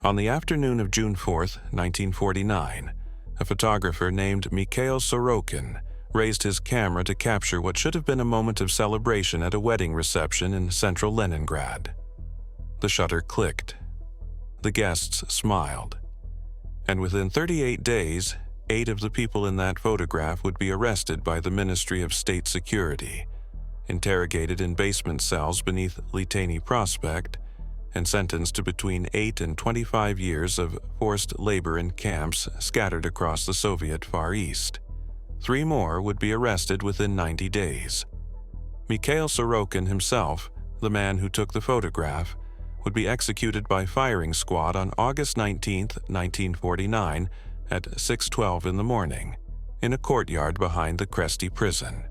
On the afternoon of June 4, 1949, a photographer named Mikhail Sorokin raised his camera to capture what should have been a moment of celebration at a wedding reception in central Leningrad. The shutter clicked. The guests smiled. And within 38 days, 8 of the people in that photograph would be arrested by the Ministry of State Security, interrogated in basement cells beneath Litani Prospect, and sentenced to between 8 and 25 years of forced labor in camps scattered across the Soviet Far East. 3 more would be arrested within 90 days. Mikhail Sorokin himself, the man who took the photograph, would be executed by firing squad on August 19, 1949, at 6:12 in the morning, in a courtyard behind the Kresty prison.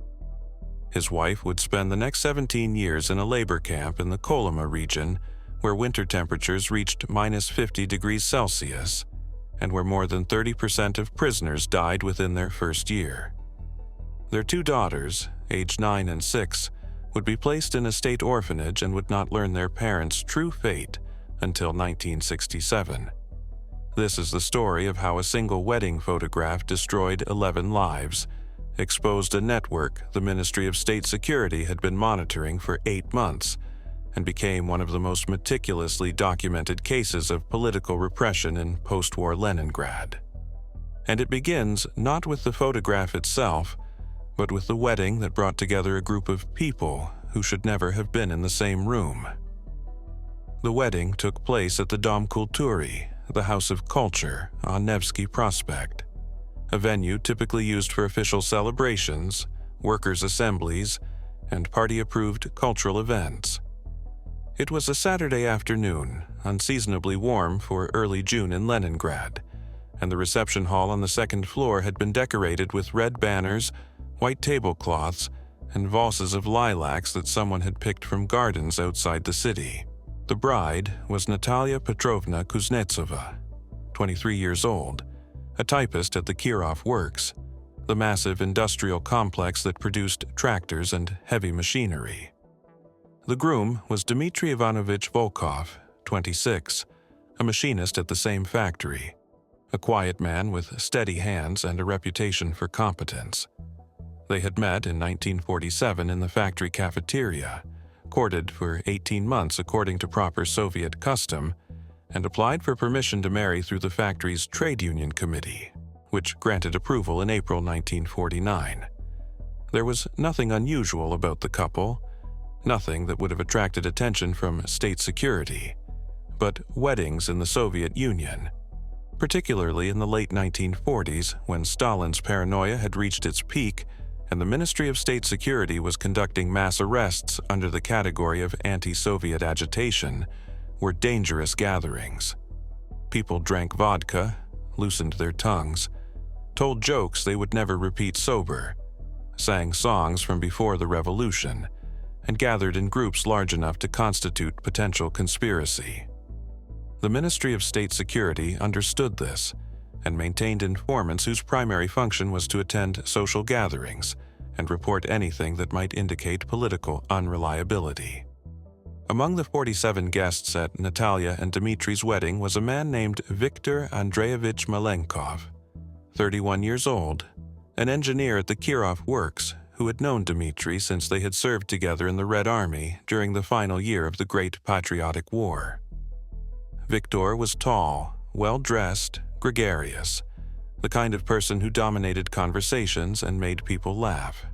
His wife would spend the next 17 years in a labor camp in the Kolyma region, where winter temperatures reached -50 degrees Celsius, and where more than 30% of prisoners died within their first year. Their 2 daughters, aged 9 and 6, would be placed in a state orphanage and would not learn their parents' true fate until 1967. This is the story of how a single wedding photograph destroyed 11 lives, exposed a network the Ministry of State Security had been monitoring for 8 months, and became one of the most meticulously documented cases of political repression in post-war Leningrad. And it begins not with the photograph itself, but with the wedding that brought together a group of people who should never have been in the same room. The wedding took place at the Dom Kultury, the House of Culture, on Nevsky Prospect, a venue typically used for official celebrations, workers' assemblies, and party-approved cultural events. It was a Saturday afternoon, unseasonably warm for early June in Leningrad, and the reception hall on the second floor had been decorated with red banners, white tablecloths, and vases of lilacs that someone had picked from gardens outside the city. The bride was Natalia Petrovna Kuznetsova, 23 years old, a typist at the Kirov Works, the massive industrial complex that produced tractors and heavy machinery. The groom was Dmitry Ivanovich Volkov, 26, a machinist at the same factory, a quiet man with steady hands and a reputation for competence. They had met in 1947 in the factory cafeteria, courted for 18 months according to proper Soviet custom, and applied for permission to marry through the factory's trade union committee, which granted approval in April 1949. There was nothing unusual about the couple, nothing that would have attracted attention from state security, but weddings in the Soviet Union, particularly in the late 1940s when Stalin's paranoia had reached its peak and the Ministry of State Security was conducting mass arrests under the category of anti-Soviet agitation, were dangerous gatherings. People drank vodka, loosened their tongues, told jokes they would never repeat sober, sang songs from before the revolution, and gathered in groups large enough to constitute potential conspiracy. The Ministry of State Security understood this and maintained informants whose primary function was to attend social gatherings and report anything that might indicate political unreliability. Among the 47 guests at Natalia and Dmitry's wedding was a man named Viktor Andreevich Malenkov, 31 years old, an engineer at the Kirov Works who had known Dmitry since they had served together in the Red Army during the final year of the Great Patriotic War. Viktor was tall, well-dressed, gregarious, the kind of person who dominated conversations and made people laugh.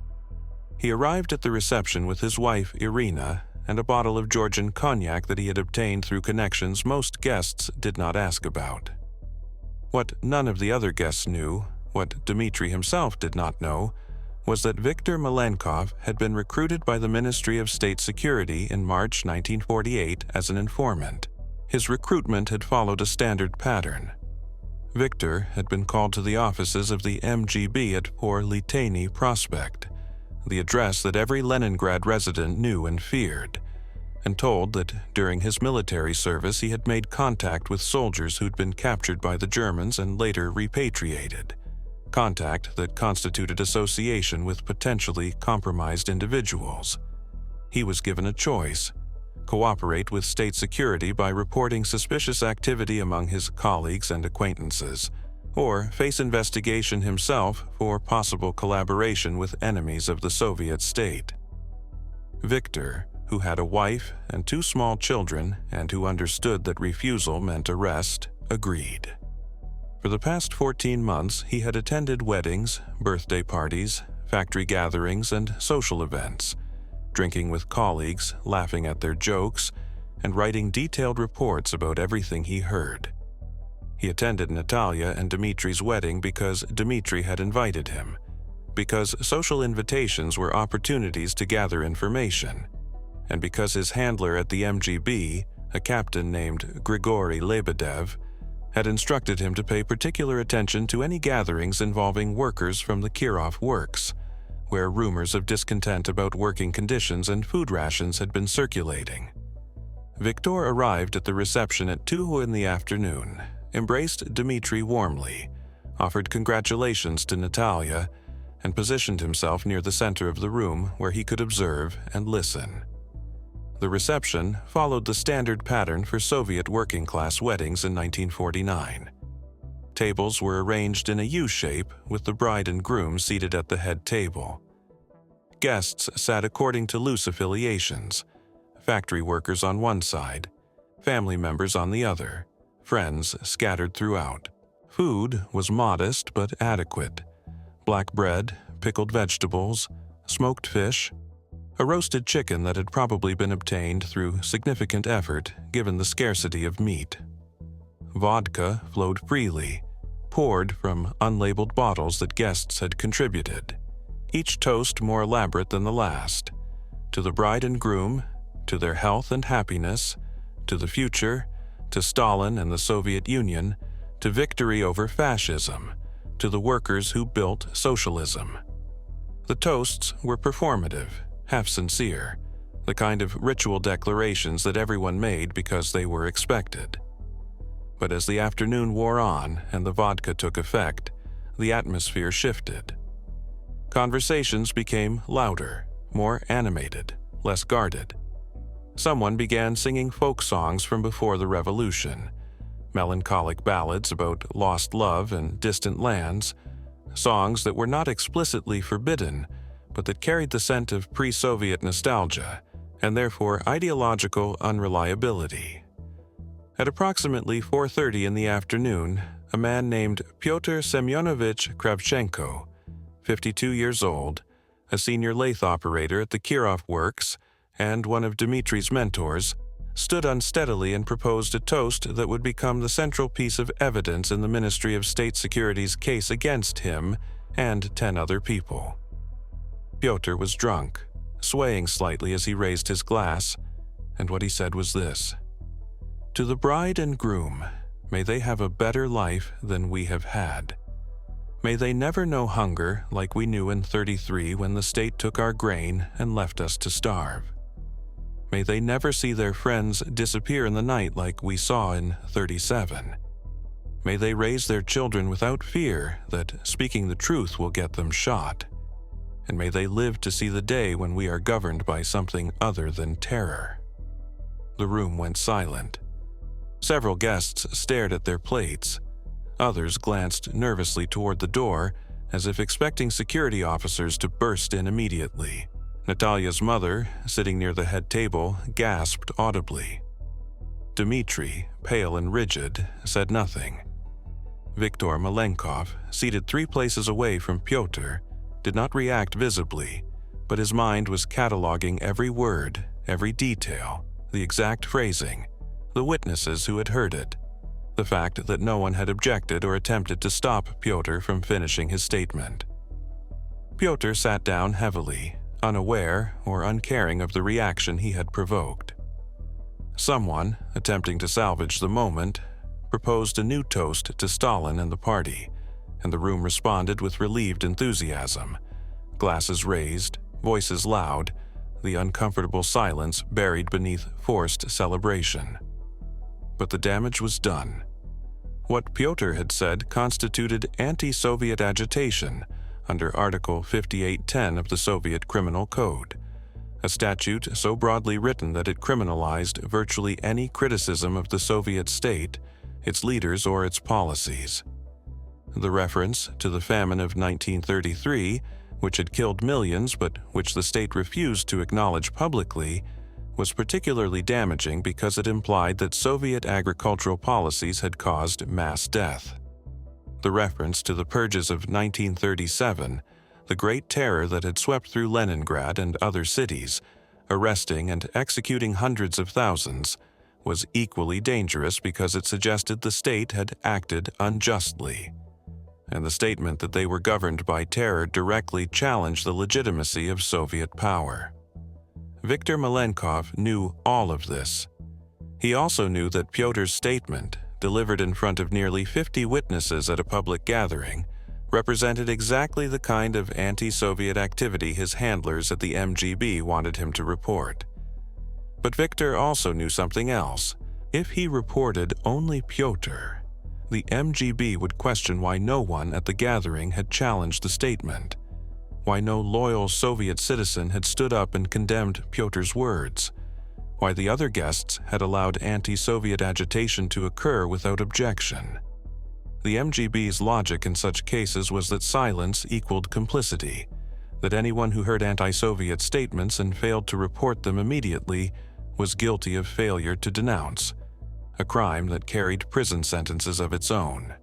He arrived at the reception with his wife, Irina, and a bottle of Georgian cognac that he had obtained through connections most guests did not ask about. What none of the other guests knew, what Dmitry himself did not know, was that Viktor Malenkov had been recruited by the Ministry of State Security in March 1948 as an informant. His recruitment had followed a standard pattern. Viktor had been called to the offices of the MGB at poor Litani Prospect, the address that every Leningrad resident knew and feared, and told that during his military service he had made contact with soldiers who'd been captured by the Germans and later repatriated, contact that constituted association with potentially compromised individuals. He was given a choice: cooperate with state security by reporting suspicious activity among his colleagues and acquaintances, or face investigation himself for possible collaboration with enemies of the Soviet state. Victor, who had a wife and 2 small children and who understood that refusal meant arrest, agreed. For the past 14 months, he had attended weddings, birthday parties, factory gatherings, and social events, drinking with colleagues, laughing at their jokes, and writing detailed reports about everything he heard. He attended Natalia and Dmitri's wedding because Dmitri had invited him, because social invitations were opportunities to gather information, and because his handler at the MGB, a captain named Grigory Lebedev, had instructed him to pay particular attention to any gatherings involving workers from the Kirov works, where rumors of discontent about working conditions and food rations had been circulating. Victor arrived at the reception at 2 in the afternoon, embraced Dmitri warmly, offered congratulations to Natalia, and positioned himself near the center of the room where he could observe and listen. The reception followed the standard pattern for Soviet working-class weddings in 1949. Tables were arranged in a U-shape with the bride and groom seated at the head table. Guests sat according to loose affiliations, factory workers on one side, family members on the other, friends scattered throughout. Food was modest but adequate: black bread, pickled vegetables, smoked fish, a roasted chicken that had probably been obtained through significant effort given the scarcity of meat. Vodka flowed freely, poured from unlabeled bottles that guests had contributed, each toast more elaborate than the last, to the bride and groom, to their health and happiness, to the future, to Stalin and the Soviet Union, to victory over fascism, to the workers who built socialism. The toasts were performative, half-sincere, the kind of ritual declarations that everyone made because they were expected. But as the afternoon wore on and the vodka took effect, the atmosphere shifted. Conversations became louder, more animated, less guarded. Someone began singing folk songs from before the revolution, melancholic ballads about lost love and distant lands, songs that were not explicitly forbidden, but that carried the scent of pre-Soviet nostalgia and therefore ideological unreliability. At approximately 4:30 in the afternoon, a man named Pyotr Semyonovich Kravchenko, 52 years old, a senior lathe operator at the Kirov works and one of Dmitri's mentors, stood unsteadily and proposed a toast that would become the central piece of evidence in the Ministry of State Security's case against him and 10 other people. Pyotr was drunk, swaying slightly as he raised his glass, and what he said was this: "To the bride and groom, may they have a better life than we have had. May they never know hunger like we knew in 33 when the state took our grain and left us to starve. May they never see their friends disappear in the night like we saw in 37. May they raise their children without fear that speaking the truth will get them shot. And may they live to see the day when we are governed by something other than terror." The room went silent. Several guests stared at their plates. Others glanced nervously toward the door, as if expecting security officers to burst in immediately. Natalia's mother, sitting near the head table, gasped audibly. Dmitri, pale and rigid, said nothing. Viktor Malenkov, seated 3 places away from Pyotr, did not react visibly, but his mind was cataloging every word, every detail, the exact phrasing, the witnesses who had heard it, the fact that no one had objected or attempted to stop Pyotr from finishing his statement. Pyotr sat down heavily, unaware or uncaring of the reaction he had provoked. Someone, attempting to salvage the moment, proposed a new toast to Stalin and the party, and the room responded with relieved enthusiasm. Glasses raised, voices loud, the uncomfortable silence buried beneath forced celebration. But the damage was done. What Pyotr had said constituted anti-Soviet agitation under Article 5810 of the Soviet Criminal Code, a statute so broadly written that it criminalized virtually any criticism of the Soviet state, its leaders, or its policies. The reference to the famine of 1933, which had killed millions but which the state refused to acknowledge publicly, was particularly damaging because it implied that Soviet agricultural policies had caused mass death. The reference to the purges of 1937, the Great Terror that had swept through Leningrad and other cities, arresting and executing hundreds of thousands, was equally dangerous because it suggested the state had acted unjustly. And the statement that they were governed by terror directly challenged the legitimacy of Soviet power. Viktor Malenkov knew all of this. He also knew that Pyotr's statement, delivered in front of nearly 50 witnesses at a public gathering, represented exactly the kind of anti-Soviet activity his handlers at the MGB wanted him to report. But Viktor also knew something else. If he reported only Pyotr, the MGB would question why no one at the gathering had challenged the statement, why no loyal Soviet citizen had stood up and condemned Pyotr's words, why the other guests had allowed anti-Soviet agitation to occur without objection. The MGB's logic in such cases was that silence equaled complicity, that anyone who heard anti-Soviet statements and failed to report them immediately was guilty of failure to denounce, a crime that carried prison sentences of its own.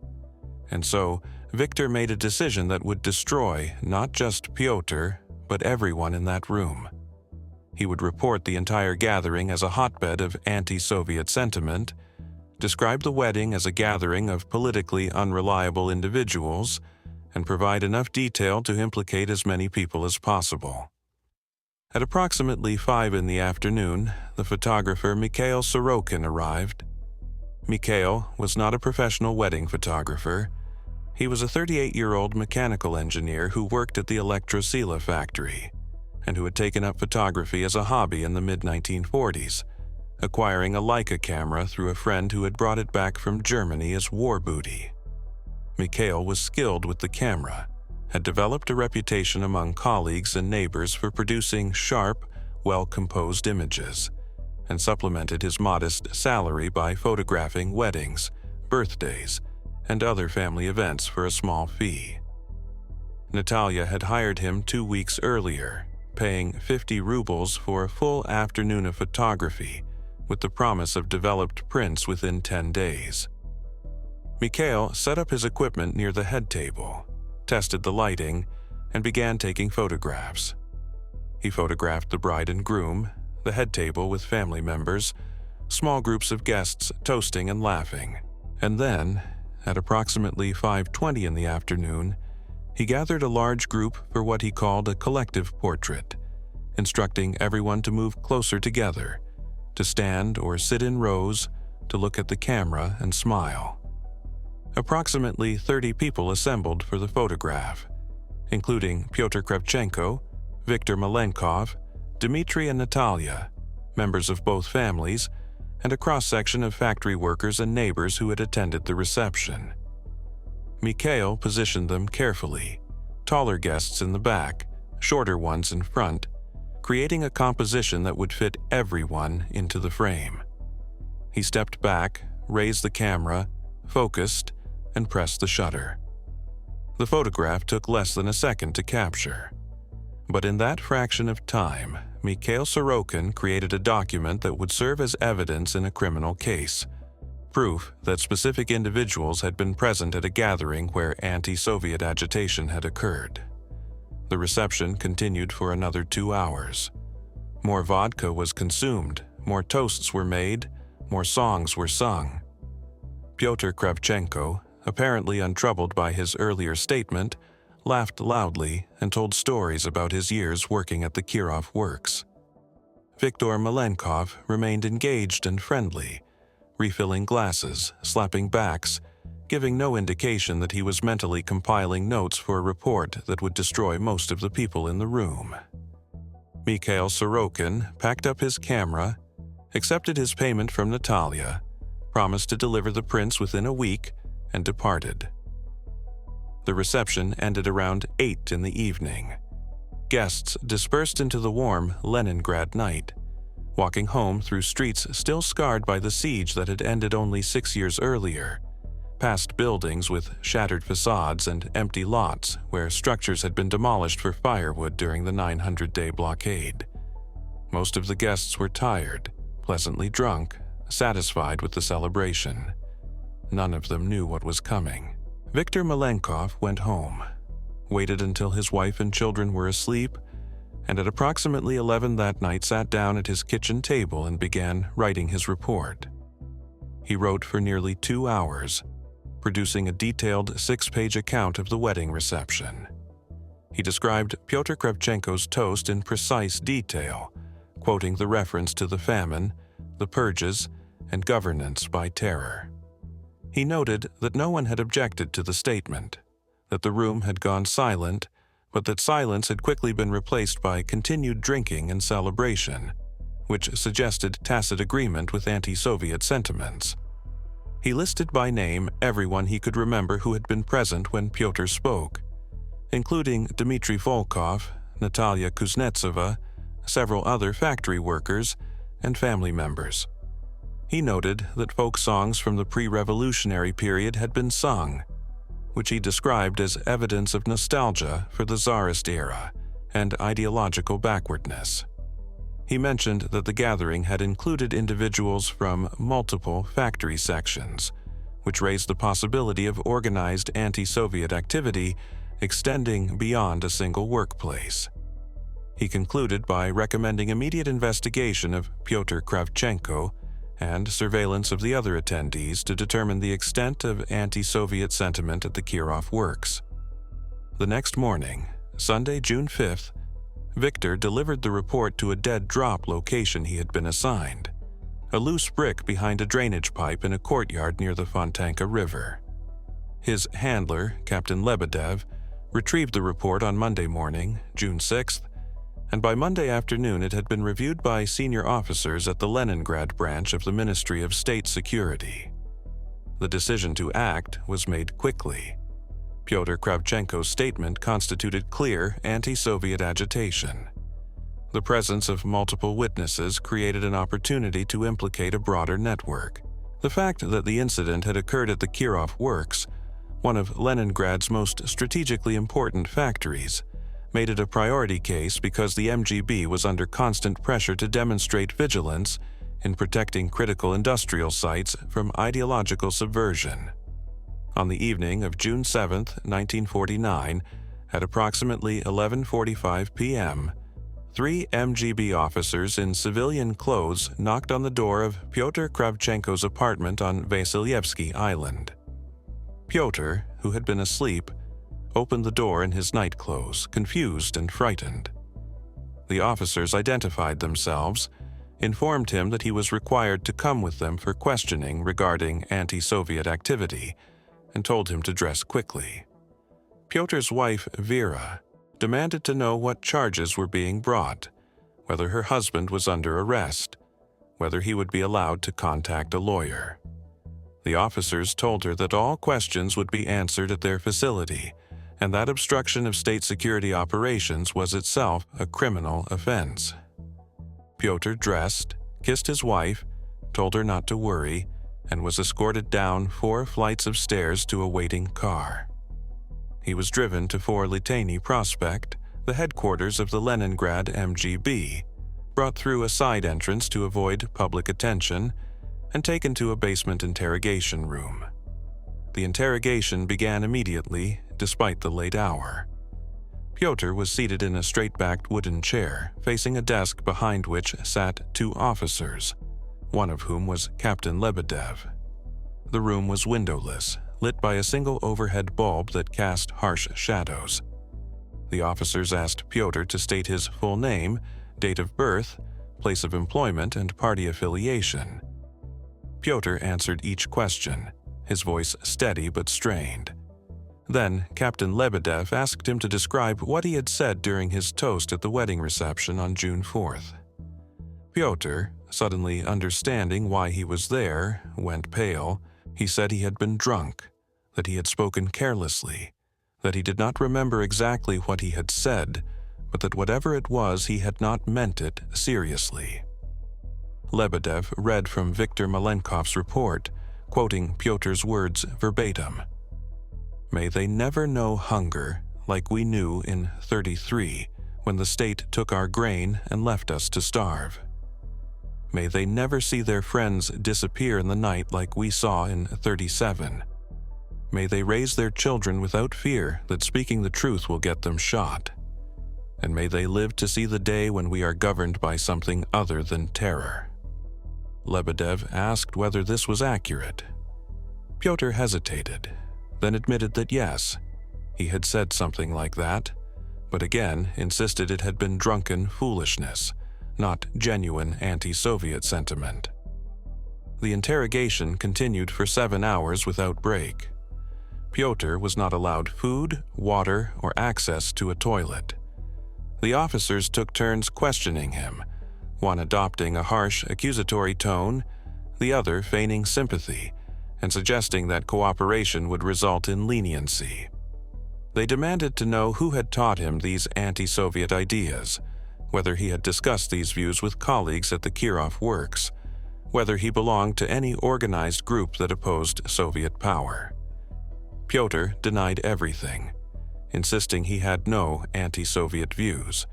And so, Viktor made a decision that would destroy not just Pyotr, but everyone in that room. He would report the entire gathering as a hotbed of anti-Soviet sentiment, describe the wedding as a gathering of politically unreliable individuals, and provide enough detail to implicate as many people as possible. At approximately 5 in the afternoon, the photographer Mikhail Sorokin arrived. Mikhail was not a professional wedding photographer. He was a 38-year-old mechanical engineer who worked at the Elektrosila factory and who had taken up photography as a hobby in the mid-1940s, acquiring a Leica camera through a friend who had brought it back from Germany as war booty. Mikhail was skilled with the camera, had developed a reputation among colleagues and neighbors for producing sharp, well-composed images, and supplemented his modest salary by photographing weddings, birthdays, and other family events for a small fee. Natalia had hired him 2 weeks earlier, paying 50 rubles for a full afternoon of photography, with the promise of developed prints within 10 days. Mikhail set up his equipment near the head table, tested the lighting, and began taking photographs. He photographed the bride and groom, the head table with family members, small groups of guests toasting and laughing, and then, at approximately 5:20 in the afternoon, he gathered a large group for what he called a collective portrait, instructing everyone to move closer together, to stand or sit in rows, to look at the camera and smile. Approximately 30 people assembled for the photograph, including Pyotr Kravchenko, Viktor Malenkov, Dmitry and Natalia, members of both families, and a cross-section of factory workers and neighbors who had attended the reception. Mikhail positioned them carefully, taller guests in the back, shorter ones in front, creating a composition that would fit everyone into the frame. He stepped back, raised the camera, focused, and pressed the shutter. The photograph took less than a second to capture. But in that fraction of time, Mikhail Sorokin created a document that would serve as evidence in a criminal case, proof that specific individuals had been present at a gathering where anti-Soviet agitation had occurred. The reception continued for another 2 hours. More vodka was consumed, more toasts were made, more songs were sung. Pyotr Kravchenko, apparently untroubled by his earlier statement, laughed loudly and told stories about his years working at the Kirov works. Viktor Malenkov remained engaged and friendly, refilling glasses, slapping backs, giving no indication that he was mentally compiling notes for a report that would destroy most of the people in the room. Mikhail Sorokin packed up his camera, accepted his payment from Natalia, promised to deliver the prints within a week, and departed. The reception ended around 8 in the evening. Guests dispersed into the warm Leningrad night, walking home through streets still scarred by the siege that had ended only 6 years earlier, past buildings with shattered facades and empty lots where structures had been demolished for firewood during the 900-day blockade. Most of the guests were tired, pleasantly drunk, satisfied with the celebration. None of them knew what was coming. Viktor Malenkov went home, waited until his wife and children were asleep, and at approximately 11 that night sat down at his kitchen table and began writing his report. He wrote for nearly 2 hours, producing a detailed 6-page account of the wedding reception. He described Pyotr Kravchenko's toast in precise detail, quoting the reference to the famine, the purges, and governance by terror. He noted that no one had objected to the statement, that the room had gone silent, but that silence had quickly been replaced by continued drinking and celebration, which suggested tacit agreement with anti-Soviet sentiments. He listed by name everyone he could remember who had been present when Pyotr spoke, including Dmitry Volkov, Natalia Kuznetsova, several other factory workers, and family members. He noted that folk songs from the pre-revolutionary period had been sung, which he described as evidence of nostalgia for the Tsarist era and ideological backwardness. He mentioned that the gathering had included individuals from multiple factory sections, which raised the possibility of organized anti-Soviet activity extending beyond a single workplace. He concluded by recommending immediate investigation of Pyotr Kravchenko and surveillance of the other attendees to determine the extent of anti-Soviet sentiment at the Kirov works. The next morning, Sunday, June 5th, Viktor delivered the report to a dead drop location he had been assigned, a loose brick behind a drainage pipe in a courtyard near the Fontanka River. His handler, Captain Lebedev, retrieved the report on Monday morning, June 6th, and by Monday afternoon it had been reviewed by senior officers at the Leningrad branch of the Ministry of State Security. The decision to act was made quickly. Pyotr Kravchenko's statement constituted clear anti-Soviet agitation. The presence of multiple witnesses created an opportunity to implicate a broader network. The fact that the incident had occurred at the Kirov Works, one of Leningrad's most strategically important factories, made it a priority case because the MGB was under constant pressure to demonstrate vigilance in protecting critical industrial sites from ideological subversion. On the evening of June 7, 1949, at approximately 11:45 p.m., 3 MGB officers in civilian clothes knocked on the door of Pyotr Kravchenko's apartment on Vasilyevsky Island. Pyotr, who had been asleep, opened the door in his nightclothes, confused and frightened. The officers identified themselves, informed him that he was required to come with them for questioning regarding anti-Soviet activity, and told him to dress quickly. Pyotr's wife, Vera, demanded to know what charges were being brought, whether her husband was under arrest, whether he would be allowed to contact a lawyer. The officers told her that all questions would be answered at their facility, and that obstruction of state security operations was itself a criminal offense. Pyotr dressed, kissed his wife, told her not to worry, and was escorted down 4 flights of stairs to a waiting car. He was driven to 4 Liteyny Prospect, the headquarters of the Leningrad MGB, brought through a side entrance to avoid public attention, and taken to a basement interrogation room. The interrogation began immediately, despite the late hour. Pyotr was seated in a straight-backed wooden chair, facing a desk behind which sat 2 officers, one of whom was Captain Lebedev. The room was windowless, lit by a single overhead bulb that cast harsh shadows. The officers asked Pyotr to state his full name, date of birth, place of employment, and party affiliation. Pyotr answered each question, his voice steady but strained. Then Captain Lebedev asked him to describe what he had said during his toast at the wedding reception on June 4th. Pyotr, suddenly understanding why he was there, went pale. He said he had been drunk, that he had spoken carelessly, that he did not remember exactly what he had said, but that whatever it was, he had not meant it seriously. Lebedev read from Viktor Malenkov's report, quoting Pyotr's words verbatim. "May they never know hunger like we knew in 33, when the state took our grain and left us to starve. May they never see their friends disappear in the night like we saw in 37. May they raise their children without fear that speaking the truth will get them shot. And may they live to see the day when we are governed by something other than terror." Lebedev asked whether this was accurate. Pyotr hesitated, then admitted that yes, he had said something like that, but again insisted it had been drunken foolishness, not genuine anti-Soviet sentiment. The interrogation continued for 7 hours without break. Pyotr was not allowed food, water, or access to a toilet. The officers took turns questioning him, one adopting a harsh, accusatory tone, the other feigning sympathy and suggesting that cooperation would result in leniency. They demanded to know who had taught him these anti-Soviet ideas, whether he had discussed these views with colleagues at the Kirov works, whether he belonged to any organized group that opposed Soviet power. Pyotr denied everything, insisting he had no anti-Soviet views,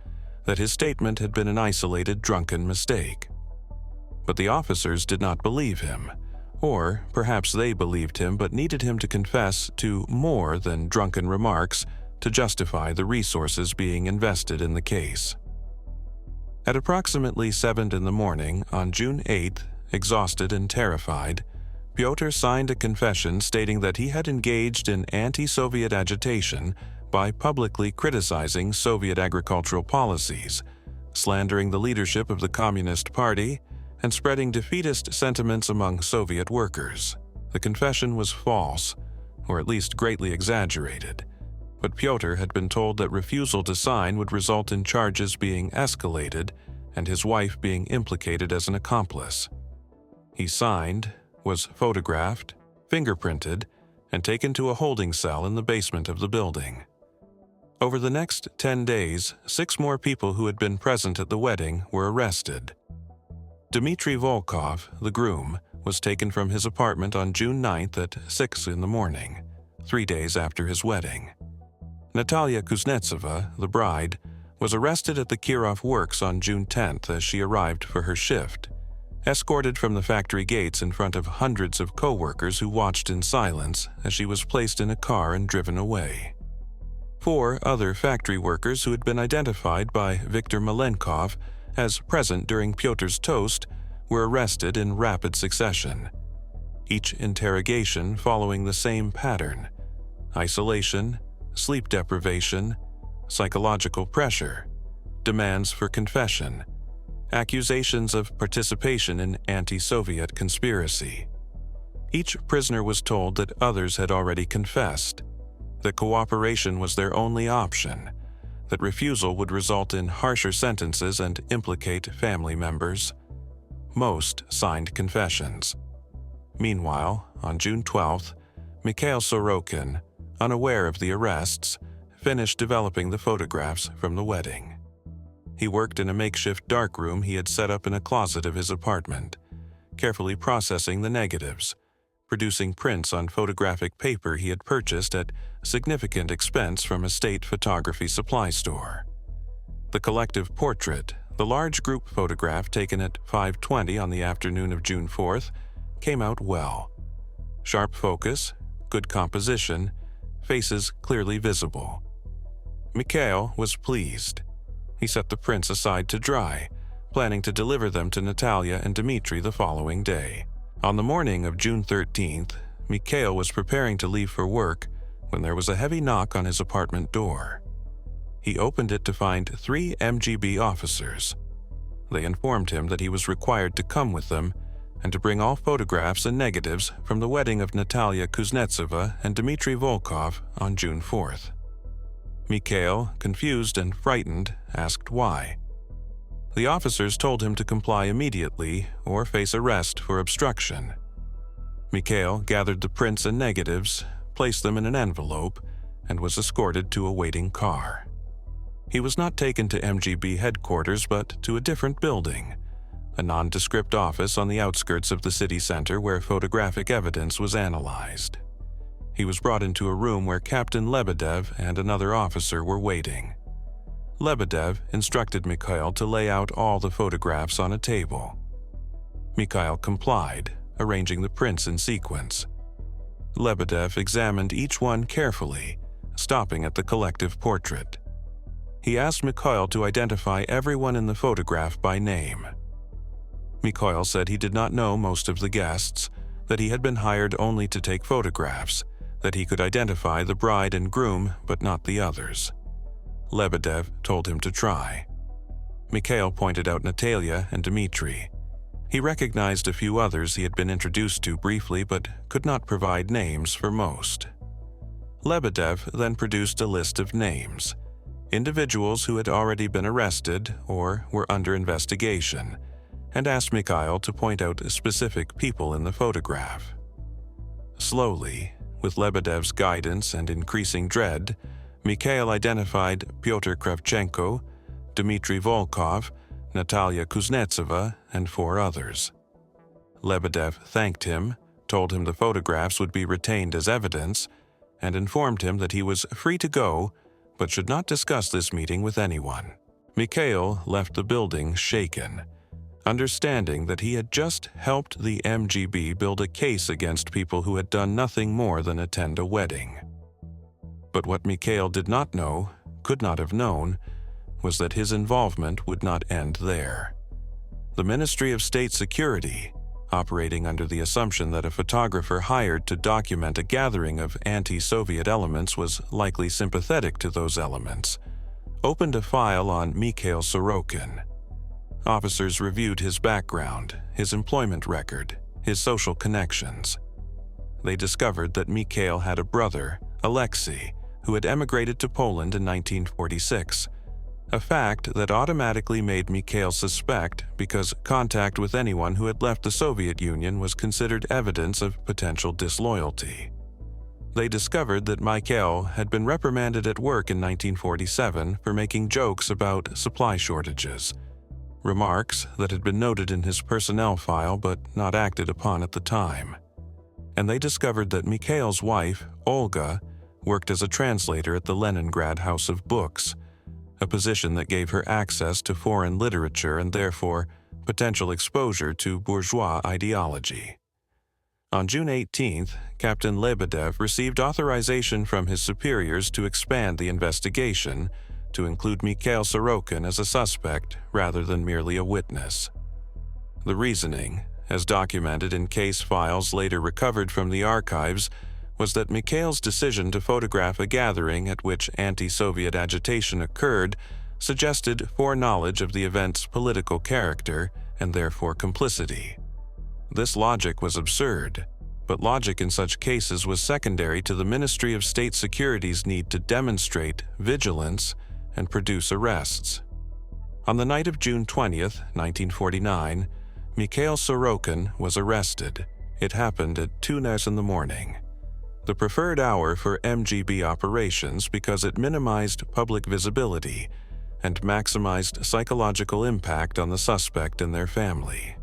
that his statement had been an isolated drunken mistake. But the officers did not believe him, or perhaps they believed him but needed him to confess to more than drunken remarks to justify the resources being invested in the case. At approximately 7 in the morning on June 8th, exhausted and terrified, Pyotr signed a confession stating that he had engaged in anti-Soviet agitation by publicly criticizing Soviet agricultural policies, slandering the leadership of the Communist Party, and spreading defeatist sentiments among Soviet workers. The confession was false, or at least greatly exaggerated, but Pyotr had been told that refusal to sign would result in charges being escalated and his wife being implicated as an accomplice. He signed, was photographed, fingerprinted, and taken to a holding cell in the basement of the building. Over the next 10 days, 6 more people who had been present at the wedding were arrested. Dmitry Volkov, the groom, was taken from his apartment on June 9th at 6 in the morning, 3 days after his wedding. Natalia Kuznetsova, the bride, was arrested at the Kirov works on June 10th as she arrived for her shift, escorted from the factory gates in front of hundreds of co-workers who watched in silence as she was placed in a car and driven away. 4 other factory workers who had been identified by Viktor Malenkov as present during Pyotr's toast were arrested in rapid succession, each interrogation following the same pattern: isolation, sleep deprivation, psychological pressure, demands for confession, accusations of participation in anti-Soviet conspiracy. Each prisoner was told that others had already confessed, that cooperation was their only option, that refusal would result in harsher sentences and implicate family members. Most signed confessions. Meanwhile, on June 12th, Mikhail Sorokin, unaware of the arrests, finished developing the photographs from the wedding. He worked in a makeshift darkroom he had set up in a closet of his apartment, carefully processing the negatives, producing prints on photographic paper he had purchased at significant expense from a state photography supply store. The collective portrait, the large group photograph taken at 5:20 on the afternoon of June 4th, came out well. Sharp focus, good composition, faces clearly visible. Mikhail was pleased. He set the prints aside to dry, planning to deliver them to Natalia and Dmitry the following day. On the morning of June 13th, Mikhail was preparing to leave for work when there was a heavy knock on his apartment door. He opened it to find 3 MGB officers. They informed him that he was required to come with them and to bring all photographs and negatives from the wedding of Natalia Kuznetsova and Dmitry Volkov on June 4th. Mikhail, confused and frightened, asked why. The officers told him to comply immediately or face arrest for obstruction. Mikhail gathered the prints and negatives, placed them in an envelope, and was escorted to a waiting car. He was not taken to MGB headquarters but to a different building, a nondescript office on the outskirts of the city center where photographic evidence was analyzed. He was brought into a room where Captain Lebedev and another officer were waiting. Lebedev instructed Mikhail to lay out all the photographs on a table. Mikhail complied, arranging the prints in sequence. Lebedev examined each one carefully, stopping at the collective portrait. He asked Mikhail to identify everyone in the photograph by name. Mikhail said he did not know most of the guests, that he had been hired only to take photographs, that he could identify the bride and groom but not the others. Lebedev told him to try. Mikhail pointed out Natalia and Dmitri. He recognized a few others he had been introduced to briefly but could not provide names for most. Lebedev then produced a list of names, individuals who had already been arrested or were under investigation, and asked Mikhail to point out specific people in the photograph. Slowly, with Lebedev's guidance and increasing dread, Mikhail identified Pyotr Kravchenko, Dmitry Volkov, Natalia Kuznetsova, and 4 others. Lebedev thanked him, told him the photographs would be retained as evidence, and informed him that he was free to go, but should not discuss this meeting with anyone. Mikhail left the building shaken, understanding that he had just helped the MGB build a case against people who had done nothing more than attend a wedding. But what Mikhail did not know, could not have known, was that his involvement would not end there. The Ministry of State Security, operating under the assumption that a photographer hired to document a gathering of anti-Soviet elements was likely sympathetic to those elements, opened a file on Mikhail Sorokin. Officers reviewed his background, his employment record, his social connections. They discovered that Mikhail had a brother, Alexei, who had emigrated to Poland in 1946, a fact that automatically made Mikhail suspect because contact with anyone who had left the Soviet Union was considered evidence of potential disloyalty. They discovered that Mikhail had been reprimanded at work in 1947 for making jokes about supply shortages, remarks that had been noted in his personnel file but not acted upon at the time. And they discovered that Mikhail's wife, Olga, worked as a translator at the Leningrad House of Books, a position that gave her access to foreign literature and therefore potential exposure to bourgeois ideology. On June 18th, Captain Lebedev received authorization from his superiors to expand the investigation to include Mikhail Sorokin as a suspect rather than merely a witness. The reasoning, as documented in case files later recovered from the archives, was that Mikhail's decision to photograph a gathering at which anti-Soviet agitation occurred suggested foreknowledge of the event's political character and therefore complicity. This logic was absurd, but logic in such cases was secondary to the Ministry of State Security's need to demonstrate vigilance and produce arrests. On the night of June 20th, 1949, Mikhail Sorokin was arrested. It happened at 2 in the morning. The preferred hour for MGB operations because it minimized public visibility and maximized psychological impact on the suspect and their family.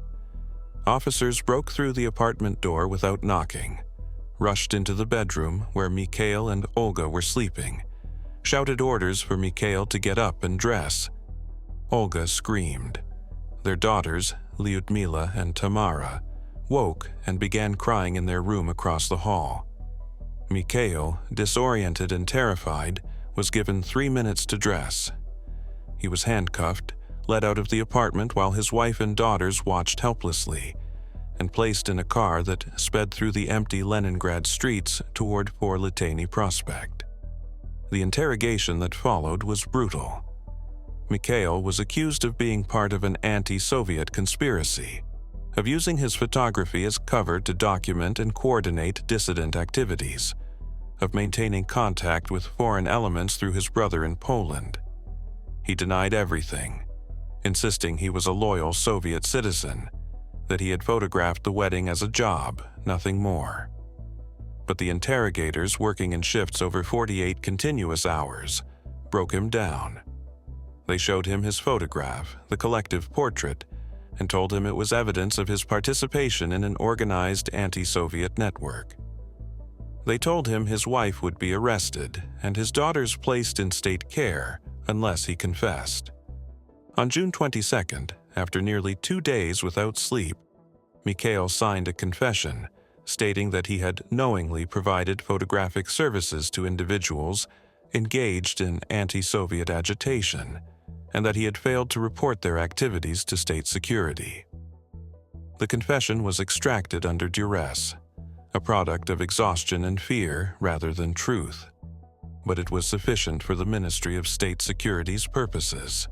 Officers broke through the apartment door without knocking, rushed into the bedroom where Mikhail and Olga were sleeping, shouted orders for Mikhail to get up and dress. Olga screamed. Their daughters, Lyudmila and Tamara, woke and began crying in their room across the hall. Mikhail, disoriented and terrified, was given 3 minutes to dress. He was handcuffed, led out of the apartment while his wife and daughters watched helplessly, and placed in a car that sped through the empty Leningrad streets toward Litany Prospect. The interrogation that followed was brutal. Mikhail was accused of being part of an anti-Soviet conspiracy, of using his photography as cover to document and coordinate dissident activities, of maintaining contact with foreign elements through his brother in Poland. He denied everything, insisting he was a loyal Soviet citizen, that he had photographed the wedding as a job, nothing more. But the interrogators, working in shifts over 48 continuous hours, broke him down. They showed him his photograph, the collective portrait, and told him it was evidence of his participation in an organized anti-Soviet network. They told him his wife would be arrested and his daughters placed in state care unless he confessed. On June 22nd, after nearly 2 days without sleep, Mikhail signed a confession stating that he had knowingly provided photographic services to individuals engaged in anti-Soviet agitation, and that he had failed to report their activities to state security. The confession was extracted under duress, a product of exhaustion and fear rather than truth, but it was sufficient for the Ministry of State Security's purposes.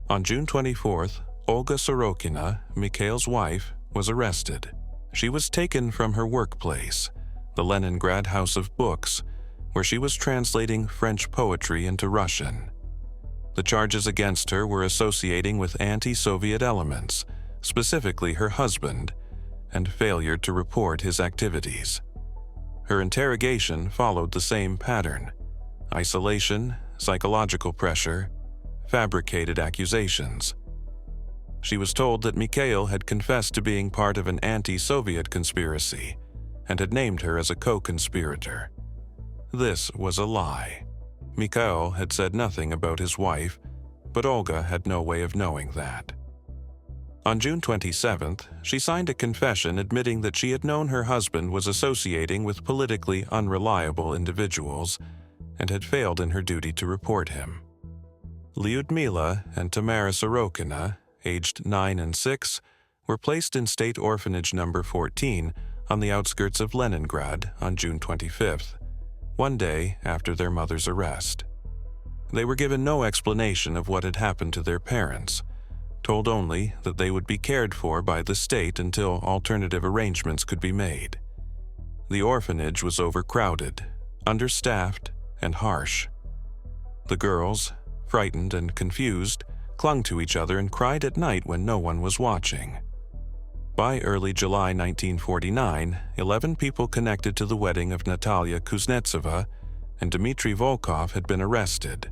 On June 24th, Olga Sorokina, Mikhail's wife, was arrested. She was taken from her workplace, the Leningrad House of Books, where she was translating French poetry into Russian. The charges against her were associating with anti-Soviet elements, specifically her husband, and failure to report his activities. Her interrogation followed the same pattern: isolation, psychological pressure, fabricated accusations. She was told that Mikhail had confessed to being part of an anti-Soviet conspiracy and had named her as a co-conspirator. This was a lie. Mikhail had said nothing about his wife, but Olga had no way of knowing that. On June 27th, she signed a confession admitting that she had known her husband was associating with politically unreliable individuals and had failed in her duty to report him. Lyudmila and Tamara Sorokina, aged 9 and 6, were placed in State Orphanage No. 14 on the outskirts of Leningrad on June 25th, 1 day after their mother's arrest. They were given no explanation of what had happened to their parents, told only that they would be cared for by the state until alternative arrangements could be made. The orphanage was overcrowded, understaffed, and harsh. The girls, frightened and confused, clung to each other and cried at night when no one was watching. By early July 1949, 11 people connected to the wedding of Natalia Kuznetsova and Dmitry Volkov had been arrested.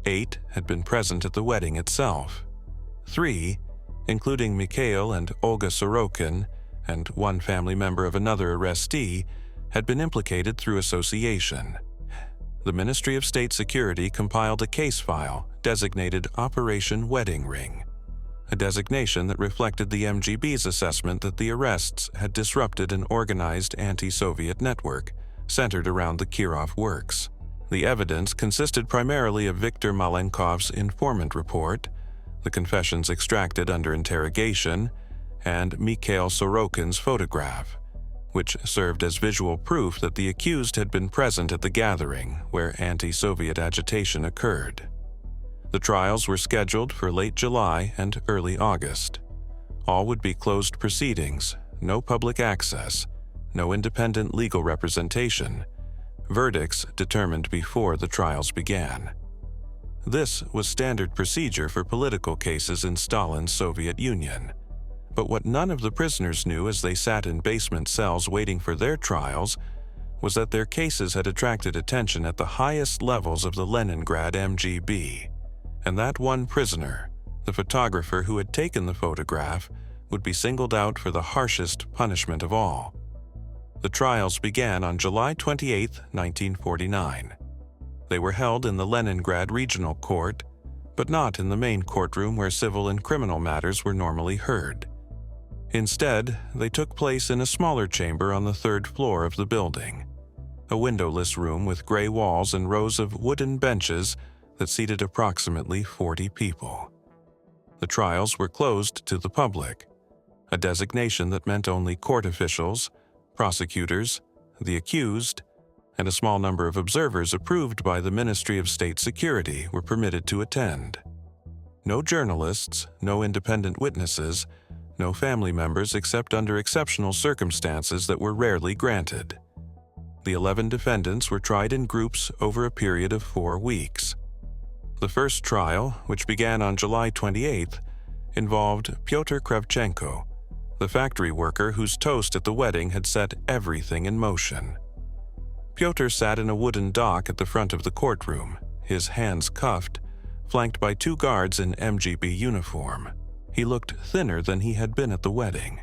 8 had been present at the wedding itself. 3, including Mikhail and Olga Sorokin, and 1 family member of another arrestee, had been implicated through association. The Ministry of State Security compiled a case file designated Operation Wedding Ring, a designation that reflected the MGB's assessment that the arrests had disrupted an organized anti-Soviet network centered around the Kirov works. The evidence consisted primarily of Viktor Malenkov's informant report, the confessions extracted under interrogation, and Mikhail Sorokin's photograph, which served as visual proof that the accused had been present at the gathering where anti-Soviet agitation occurred. The trials were scheduled for late July and early August. All would be closed proceedings, no public access, no independent legal representation, verdicts determined before the trials began. This was standard procedure for political cases in Stalin's Soviet Union. But what none of the prisoners knew as they sat in basement cells waiting for their trials was that their cases had attracted attention at the highest levels of the Leningrad MGB, and that one prisoner, the photographer who had taken the photograph, would be singled out for the harshest punishment of all. The trials began on July 28, 1949. They were held in the Leningrad Regional Court, but not in the main courtroom where civil and criminal matters were normally heard. Instead, they took place in a smaller chamber on the 3rd floor of the building, a windowless room with gray walls and rows of wooden benches that seated approximately 40 people. The trials were closed to the public, a designation that meant only court officials, prosecutors, the accused, and a small number of observers approved by the Ministry of State Security were permitted to attend. No journalists, no independent witnesses, no family members except under exceptional circumstances that were rarely granted. The 11 defendants were tried in groups over a period of 4 weeks. The first trial, which began on July 28th, involved Pyotr Kravchenko, the factory worker whose toast at the wedding had set everything in motion. Pyotr sat in a wooden dock at the front of the courtroom, his hands cuffed, flanked by 2 guards in MGB uniform. He looked thinner than he had been at the wedding,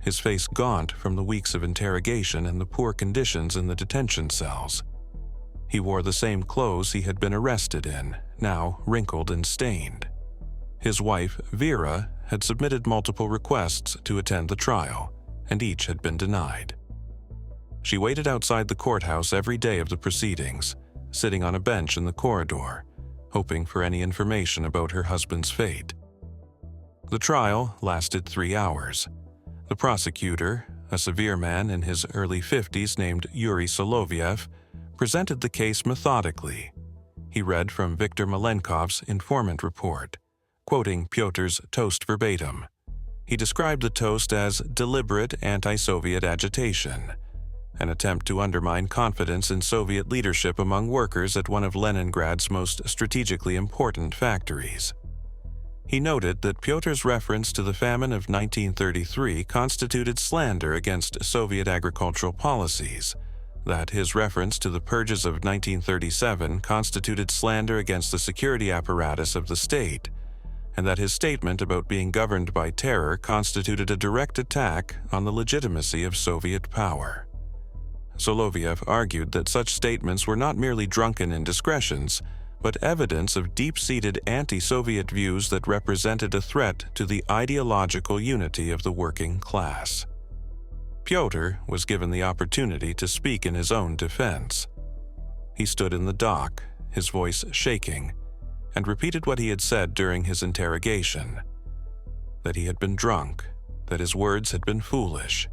his face gaunt from the weeks of interrogation and the poor conditions in the detention cells. He wore the same clothes he had been arrested in, now wrinkled and stained. His wife, Vera, had submitted multiple requests to attend the trial, and each had been denied. She waited outside the courthouse every day of the proceedings, sitting on a bench in the corridor, hoping for any information about her husband's fate. The trial lasted 3 hours. The prosecutor, a severe man in his early 50s named Yuri Soloviev, presented the case methodically. He read from Viktor Malenkov's informant report, quoting Pyotr's toast verbatim. He described the toast as deliberate anti-Soviet agitation, an attempt to undermine confidence in Soviet leadership among workers at one of Leningrad's most strategically important factories. He noted that Pyotr's reference to the famine of 1933 constituted slander against Soviet agricultural policies, that his reference to the purges of 1937 constituted slander against the security apparatus of the state, and that his statement about being governed by terror constituted a direct attack on the legitimacy of Soviet power. Soloviev argued that such statements were not merely drunken indiscretions, but evidence of deep-seated anti-Soviet views that represented a threat to the ideological unity of the working class. Pyotr was given the opportunity to speak in his own defense. He stood in the dock, his voice shaking, and repeated what he had said during his interrogation: that he had been drunk, that his words had been foolish,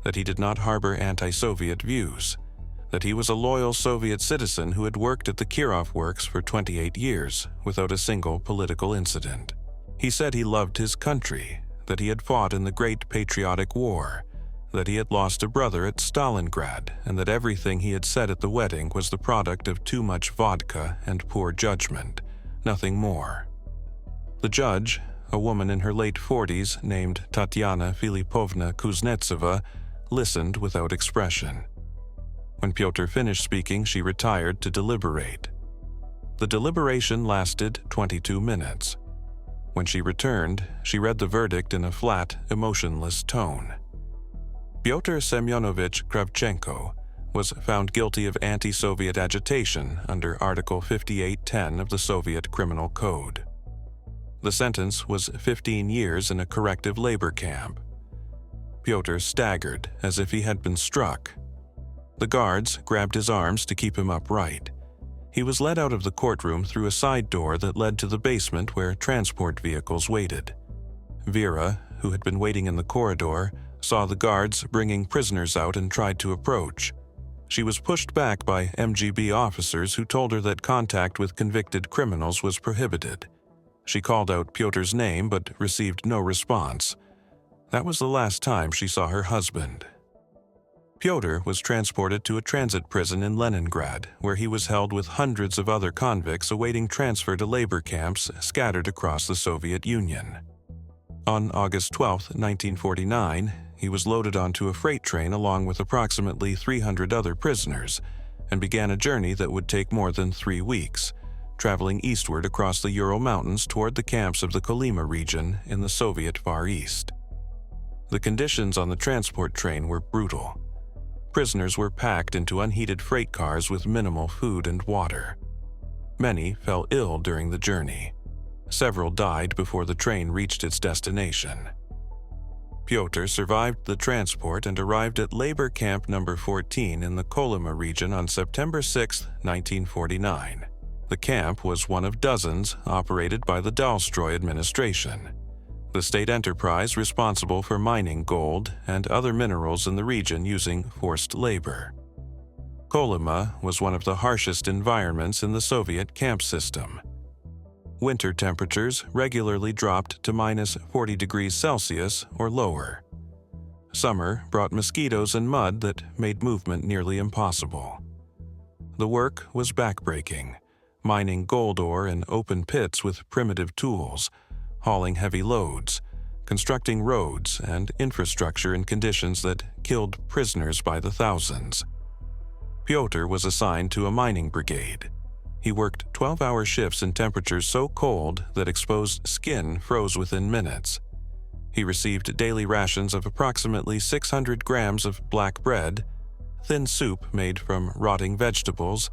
that he did not harbor anti-Soviet views, that he was a loyal Soviet citizen who had worked at the Kirov Works for 28 years without a single political incident. He said he loved his country, that he had fought in the Great Patriotic War, that he had lost a brother at Stalingrad, and that everything he had said at the wedding was the product of too much vodka and poor judgment, nothing more. The judge, a woman in her late 40s named Tatyana Filipovna Kuznetsova, listened without expression. When Pyotr finished speaking, she retired to deliberate. The deliberation lasted 22 minutes. When she returned, she read the verdict in a flat, emotionless tone. Pyotr Semyonovich Kravchenko was found guilty of anti-Soviet agitation under Article 5810 of the Soviet Criminal Code. The sentence was 15 years in a corrective labor camp. Pyotr staggered as if he had been struck. The guards grabbed his arms to keep him upright. He was led out of the courtroom through a side door that led to the basement where transport vehicles waited. Vera, who had been waiting in the corridor, saw the guards bringing prisoners out and tried to approach. She was pushed back by MGB officers who told her that contact with convicted criminals was prohibited. She called out Pyotr's name but received no response. That was the last time she saw her husband. Pyotr was transported to a transit prison in Leningrad, where he was held with hundreds of other convicts awaiting transfer to labor camps scattered across the Soviet Union. On August 12, 1949, he was loaded onto a freight train along with approximately 300 other prisoners and began a journey that would take more than 3 weeks, traveling eastward across the Ural Mountains toward the camps of the Kolyma region in the Soviet Far East. The conditions on the transport train were brutal. Prisoners were packed into unheated freight cars with minimal food and water. Many fell ill during the journey. Several died before the train reached its destination. Pyotr survived the transport and arrived at Labor Camp No. 14 in the Kolyma region on September 6, 1949. The camp was one of dozens operated by the Dalstroy administration, the state enterprise responsible for mining gold and other minerals in the region using forced labor. Kolyma was one of the harshest environments in the Soviet camp system. Winter temperatures regularly dropped to minus 40 degrees Celsius or lower. Summer brought mosquitoes and mud that made movement nearly impossible. The work was backbreaking, mining gold ore in open pits with primitive tools, hauling heavy loads, constructing roads and infrastructure in conditions that killed prisoners by the thousands. Pyotr was assigned to a mining brigade. He worked 12-hour shifts in temperatures so cold that exposed skin froze within minutes. He received daily rations of approximately 600 grams of black bread, thin soup made from rotting vegetables,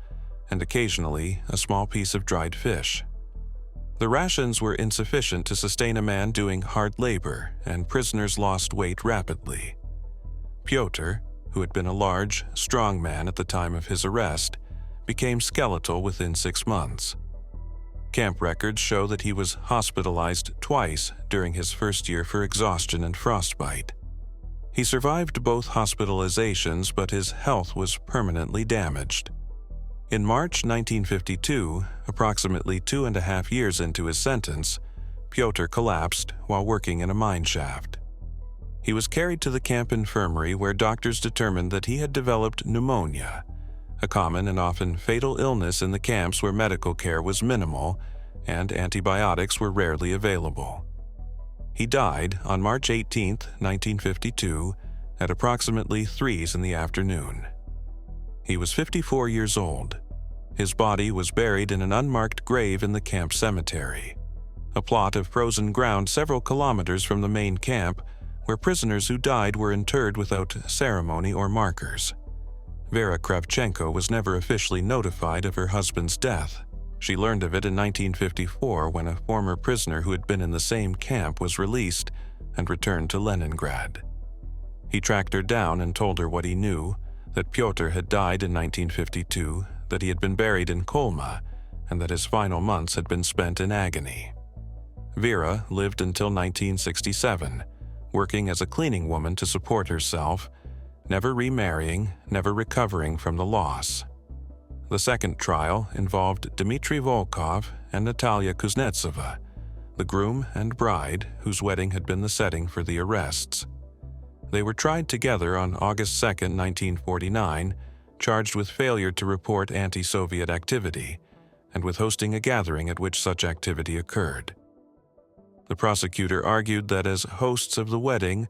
and occasionally a small piece of dried fish. The rations were insufficient to sustain a man doing hard labor, and prisoners lost weight rapidly. Pyotr, who had been a large, strong man at the time of his arrest, became skeletal within 6 months. Camp records show that he was hospitalized twice during his first year for exhaustion and frostbite. He survived both hospitalizations, but his health was permanently damaged. In March 1952, approximately 2.5 years into his sentence, Pyotr collapsed while working in a mine shaft. He was carried to the camp infirmary where doctors determined that he had developed pneumonia, a common and often fatal illness in the camps where medical care was minimal and antibiotics were rarely available. He died on March 18, 1952, at approximately 3 in the afternoon. He was 54 years old. His body was buried in an unmarked grave in the camp cemetery, a plot of frozen ground several kilometers from the main camp where prisoners who died were interred without ceremony or markers. Vera Kravchenko was never officially notified of her husband's death. She learned of it in 1954 when a former prisoner who had been in the same camp was released and returned to Leningrad. He tracked her down and told her what he knew, that Pyotr had died in 1952, that he had been buried in Kolma, and that his final months had been spent in agony. Vera lived until 1967, working as a cleaning woman to support herself, never remarrying, never recovering from the loss. The second trial involved Dmitry Volkov and Natalia Kuznetsova, the groom and bride whose wedding had been the setting for the arrests. They were tried together on August 2, 1949, charged with failure to report anti-Soviet activity and with hosting a gathering at which such activity occurred. The prosecutor argued that as hosts of the wedding,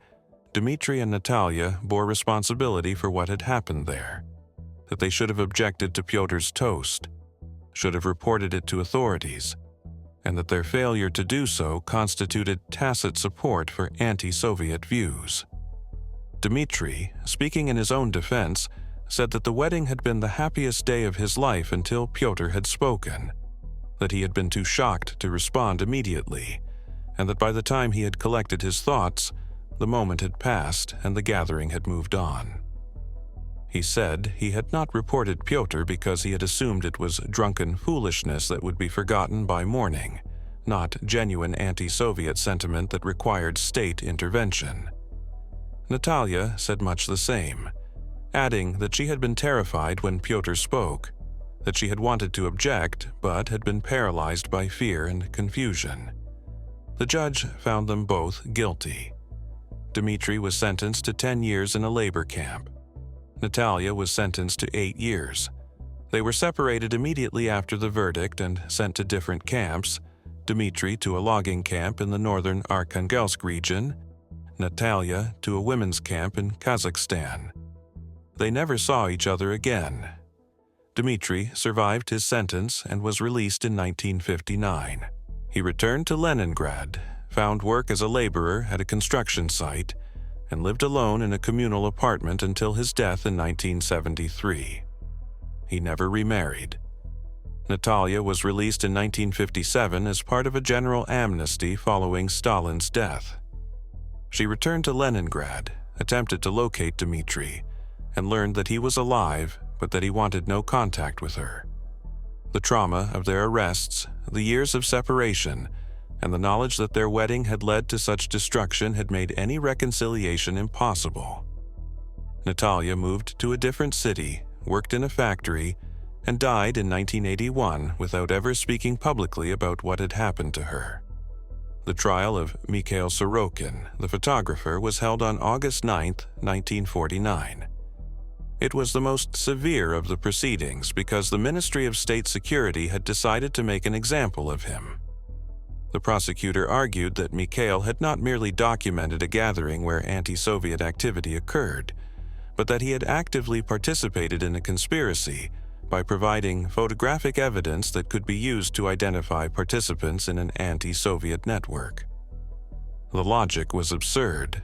Dmitry and Natalia bore responsibility for what had happened there, that they should have objected to Pyotr's toast, should have reported it to authorities, and that their failure to do so constituted tacit support for anti-Soviet views. Dmitry, speaking in his own defense, said that the wedding had been the happiest day of his life until Pyotr had spoken, that he had been too shocked to respond immediately, and that by the time he had collected his thoughts, the moment had passed and the gathering had moved on. He said he had not reported Pyotr because he had assumed it was drunken foolishness that would be forgotten by morning, not genuine anti-Soviet sentiment that required state intervention. Natalia said much the same, adding that she had been terrified when Pyotr spoke, that she had wanted to object but had been paralyzed by fear and confusion. The judge found them both guilty. Dmitry was sentenced to 10 years in a labor camp. Natalia was sentenced to 8 years. They were separated immediately after the verdict and sent to different camps, Dmitry to a logging camp in the northern Arkhangelsk region, Natalia to a women's camp in Kazakhstan. They never saw each other again. Dmitry survived his sentence and was released in 1959. He returned to Leningrad, found work as a laborer at a construction site, and lived alone in a communal apartment until his death in 1973. He never remarried. Natalia was released in 1957 as part of a general amnesty following Stalin's death. She returned to Leningrad, attempted to locate Dmitry, and learned that he was alive but that he wanted no contact with her. The trauma of their arrests, the years of separation, and the knowledge that their wedding had led to such destruction had made any reconciliation impossible. Natalia moved to a different city, worked in a factory, and died in 1981 without ever speaking publicly about what had happened to her. The trial of Mikhail Sorokin, the photographer, was held on August 9, 1949. It was the most severe of the proceedings because the Ministry of State Security had decided to make an example of him. The prosecutor argued that Mikhail had not merely documented a gathering where anti-Soviet activity occurred, but that he had actively participated in a conspiracy by providing photographic evidence that could be used to identify participants in an anti-Soviet network. The logic was absurd,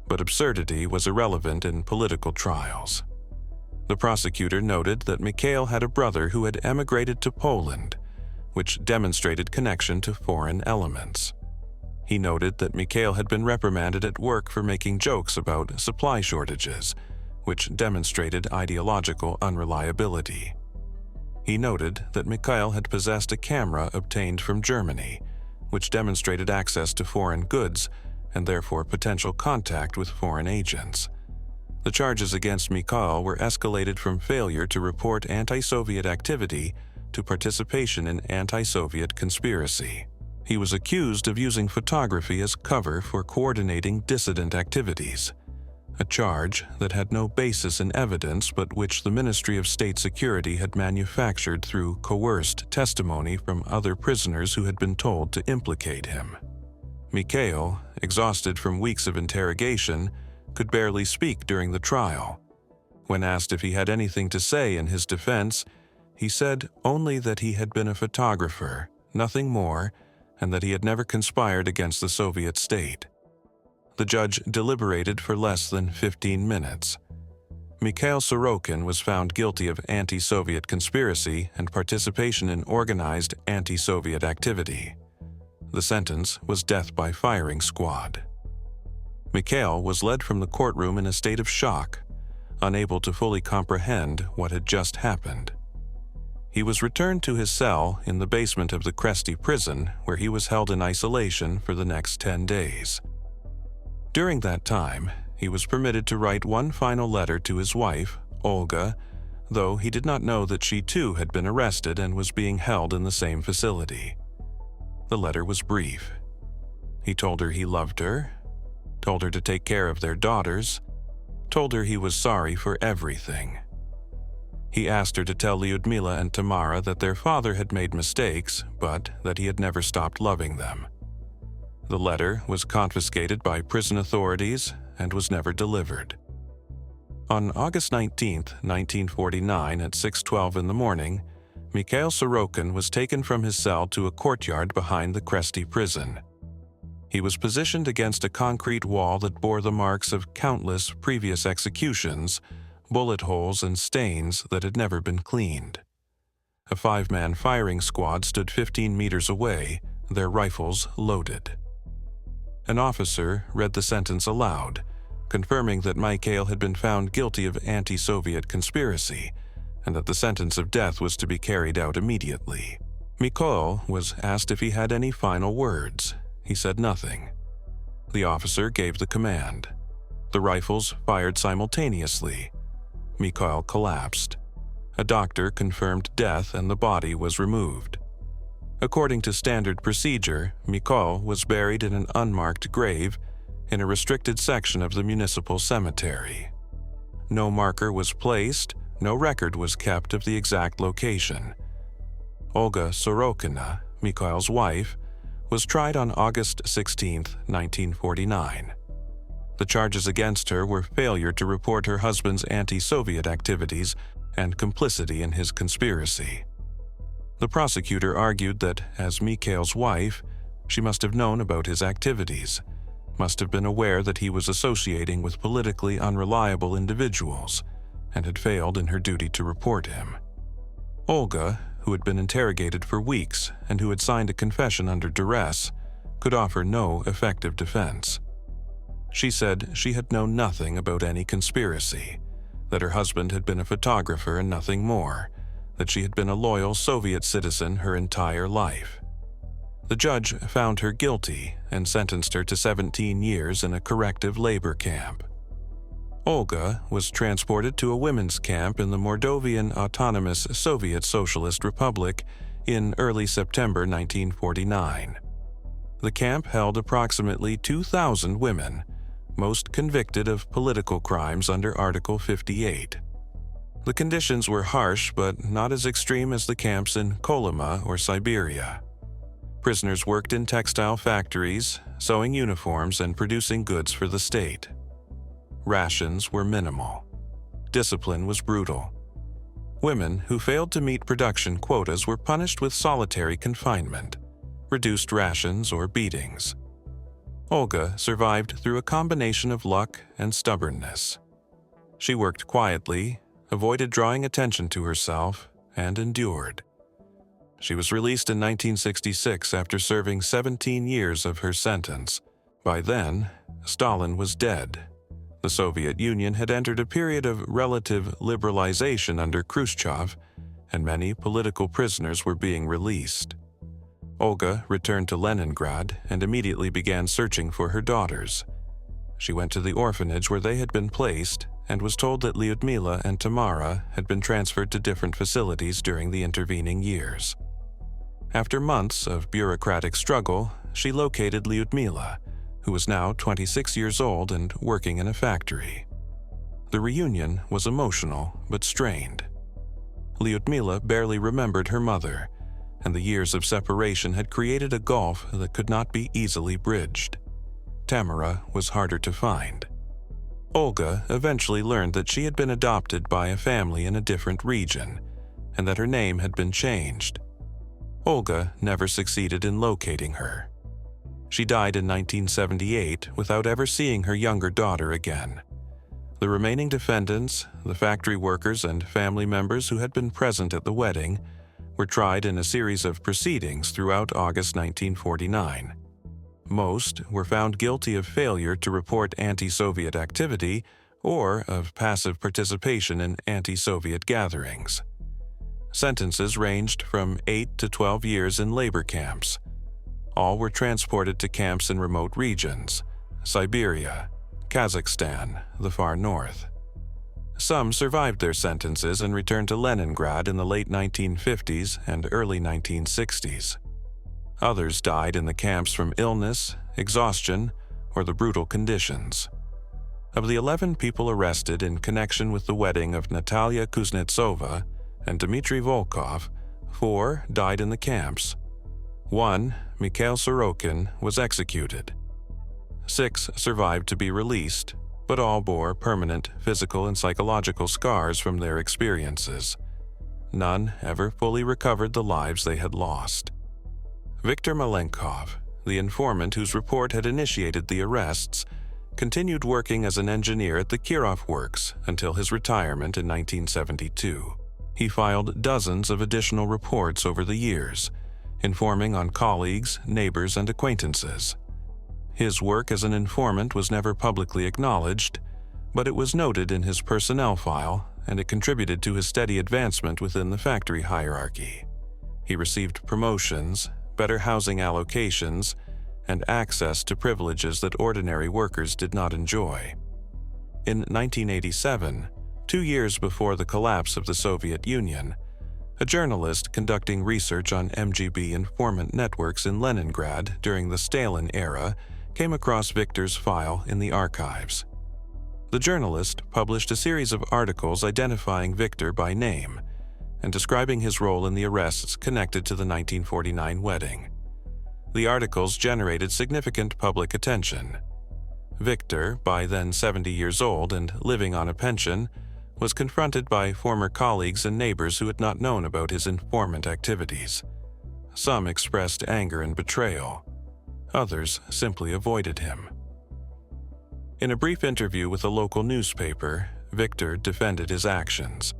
but absurdity was irrelevant in political trials. The prosecutor noted that Mikhail had a brother who had emigrated to Poland, which demonstrated connection to foreign elements. He noted that Mikhail had been reprimanded at work for making jokes about supply shortages, which demonstrated ideological unreliability. He noted that Mikhail had possessed a camera obtained from Germany, which demonstrated access to foreign goods and therefore potential contact with foreign agents. The charges against Mikhail were escalated from failure to report anti-Soviet activity to participation in anti-Soviet conspiracy. He was accused of using photography as cover for coordinating dissident activities, a charge that had no basis in evidence but which the Ministry of State Security had manufactured through coerced testimony from other prisoners who had been told to implicate him. Mikhail, exhausted from weeks of interrogation, could barely speak during the trial. When asked if he had anything to say in his defense, he said only that he had been a photographer, nothing more, and that he had never conspired against the Soviet state. The judge deliberated for less than 15 minutes. Mikhail Sorokin was found guilty of anti-Soviet conspiracy and participation in organized anti-Soviet activity. The sentence was death by firing squad. Mikhail was led from the courtroom in a state of shock, unable to fully comprehend what had just happened. He was returned to his cell in the basement of the Kresty prison, where he was held in isolation for the next 10 days. During that time, he was permitted to write one final letter to his wife, Olga, though he did not know that she too had been arrested and was being held in the same facility. The letter was brief. He told her he loved her, told her to take care of their daughters, told her he was sorry for everything. He asked her to tell Lyudmila and Tamara that their father had made mistakes, but that he had never stopped loving them. The letter was confiscated by prison authorities and was never delivered. On August 19, 1949, at 6:12 in the morning, Mikhail Sorokin was taken from his cell to a courtyard behind the Kresty prison. He was positioned against a concrete wall that bore the marks of countless previous executions, bullet holes and stains that had never been cleaned. A 5-man firing squad stood 15 meters away, their rifles loaded. An officer read the sentence aloud, confirming that Mikhail had been found guilty of anti-Soviet conspiracy and that the sentence of death was to be carried out immediately. Mikhail was asked if he had any final words. He said nothing. The officer gave the command. The rifles fired simultaneously. Mikhail collapsed. A doctor confirmed death and the body was removed. According to standard procedure, Mikhail was buried in an unmarked grave in a restricted section of the municipal cemetery. No marker was placed, no record was kept of the exact location. Olga Sorokina, Mikhail's wife, was tried on August 16, 1949. The charges against her were failure to report her husband's anti-Soviet activities and complicity in his conspiracy. The prosecutor argued that, as Mikhail's wife, she must have known about his activities, must have been aware that he was associating with politically unreliable individuals, and had failed in her duty to report him. Olga, who had been interrogated for weeks and who had signed a confession under duress, could offer no effective defense. She said she had known nothing about any conspiracy, that her husband had been a photographer and nothing more, that she had been a loyal Soviet citizen her entire life. The judge found her guilty and sentenced her to 17 years in a corrective labor camp. Olga was transported to a women's camp in the Mordovian Autonomous Soviet Socialist Republic in early September 1949. The camp held approximately 2,000 women, most convicted of political crimes under Article 58. The conditions were harsh but not as extreme as the camps in Kolyma or Siberia. Prisoners worked in textile factories, sewing uniforms and producing goods for the state. Rations were minimal. Discipline was brutal. Women who failed to meet production quotas were punished with solitary confinement, reduced rations, or beatings. Olga survived through a combination of luck and stubbornness. She worked quietly, avoided drawing attention to herself, and endured. She was released in 1966 after serving 17 years of her sentence. By then, Stalin was dead. The Soviet Union had entered a period of relative liberalization under Khrushchev, and many political prisoners were being released. Olga returned to Leningrad and immediately began searching for her daughters. She went to the orphanage where they had been placed and was told that Lyudmila and Tamara had been transferred to different facilities during the intervening years. After months of bureaucratic struggle, she located Lyudmila, who was now 26 years old and working in a factory. The reunion was emotional but strained. Lyudmila barely remembered her mother, and the years of separation had created a gulf that could not be easily bridged. Tamara was harder to find. Olga eventually learned that she had been adopted by a family in a different region, and that her name had been changed. Olga never succeeded in locating her. She died in 1978 without ever seeing her younger daughter again. The remaining defendants, the factory workers and family members who had been present at the wedding, were tried in a series of proceedings throughout August 1949. Most were found guilty of failure to report anti-Soviet activity or of passive participation in anti-Soviet gatherings. Sentences ranged from 8 to 12 years in labor camps. All were transported to camps in remote regions: Siberia, Kazakhstan, the far north. Some survived their sentences and returned to Leningrad in the late 1950s and early 1960s. Others died in the camps from illness, exhaustion, or the brutal conditions. Of the 11 people arrested in connection with the wedding of Natalia Kuznetsova and Dmitry Volkov, 4 died in the camps. 1, Mikhail Sorokin, was executed. 6 survived to be released, but all bore permanent physical and psychological scars from their experiences. None ever fully recovered the lives they had lost. Viktor Malenkov, the informant whose report had initiated the arrests, continued working as an engineer at the Kirov Works until his retirement in 1972. He filed dozens of additional reports over the years, informing on colleagues, neighbors, and acquaintances. His work as an informant was never publicly acknowledged, but it was noted in his personnel file, and it contributed to his steady advancement within the factory hierarchy. He received promotions, better housing allocations, and access to privileges that ordinary workers did not enjoy. In 1987, 2 years before the collapse of the Soviet Union, a journalist conducting research on MGB informant networks in Leningrad during the Stalin era came across Viktor's file in the archives. The journalist published a series of articles identifying Viktor by name and describing his role in the arrests connected to the 1949 wedding. The articles generated significant public attention. Viktor, by then 70 years old and living on a pension, was confronted by former colleagues and neighbors who had not known about his informant activities. Some expressed anger and betrayal. Others simply avoided him. In a brief interview with a local newspaper, Viktor defended his actions.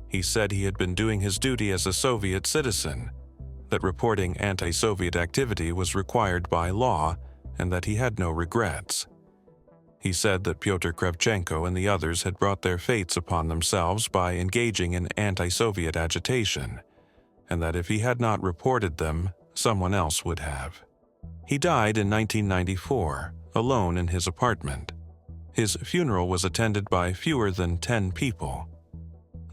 He said he had been doing his duty as a Soviet citizen, that reporting anti-Soviet activity was required by law, and that he had no regrets. He said that Pyotr Kravchenko and the others had brought their fates upon themselves by engaging in anti-Soviet agitation, and that if he had not reported them, someone else would have. He died in 1994, alone in his apartment. His funeral was attended by fewer than 10 people.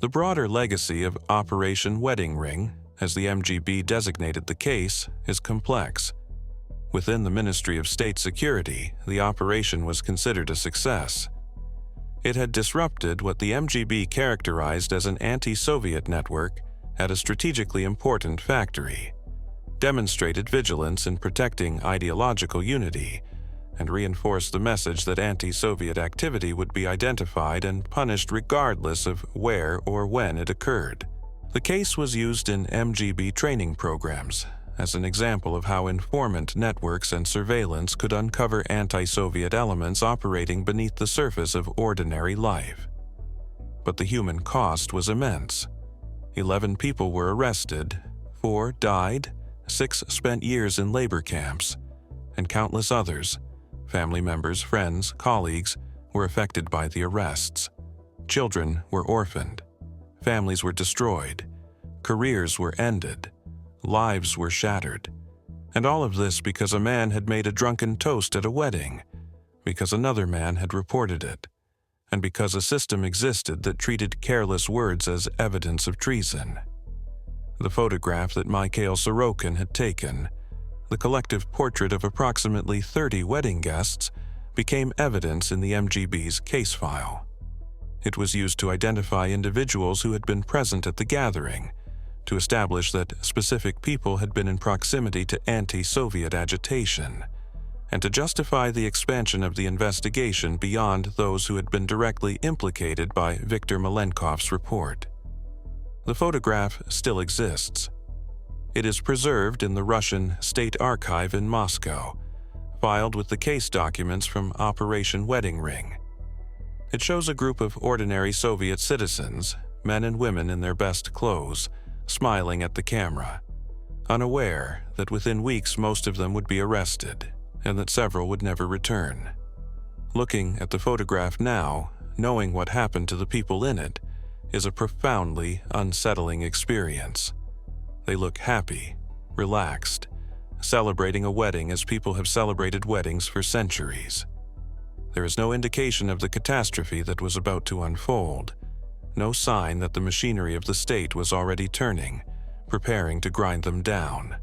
The broader legacy of Operation Wedding Ring, as the MGB designated the case, is complex. Within the Ministry of State Security, the operation was considered a success. It had disrupted what the MGB characterized as an anti-Soviet network at a strategically important factory, demonstrated vigilance in protecting ideological unity, and reinforced the message that anti-Soviet activity would be identified and punished regardless of where or when it occurred. The case was used in MGB training programs as an example of how informant networks and surveillance could uncover anti-Soviet elements operating beneath the surface of ordinary life. But the human cost was immense. 11 people were arrested, 4 died, 6 spent years in labor camps, and countless others, family members, friends, colleagues, were affected by the arrests. Children were orphaned, families were destroyed, careers were ended, lives were shattered. And all of this because a man had made a drunken toast at a wedding, because another man had reported it, and because a system existed that treated careless words as evidence of treason. The photograph that Mikhail Sorokin had taken, the collective portrait of approximately 30 wedding guests, became evidence in the MGB's case file. It was used to identify individuals who had been present at the gathering, to establish that specific people had been in proximity to anti-Soviet agitation, and to justify the expansion of the investigation beyond those who had been directly implicated by Viktor Malenkov's report. The photograph still exists. It is preserved in the Russian State Archive in Moscow, filed with the case documents from Operation Wedding Ring. It shows a group of ordinary Soviet citizens, men and women in their best clothes, smiling at the camera, unaware that within weeks most of them would be arrested and that several would never return. Looking at the photograph now, knowing what happened to the people in it, is a profoundly unsettling experience. They look happy, relaxed, celebrating a wedding as people have celebrated weddings for centuries. There is no indication of the catastrophe that was about to unfold, no sign that the machinery of the state was already turning, preparing to grind them down.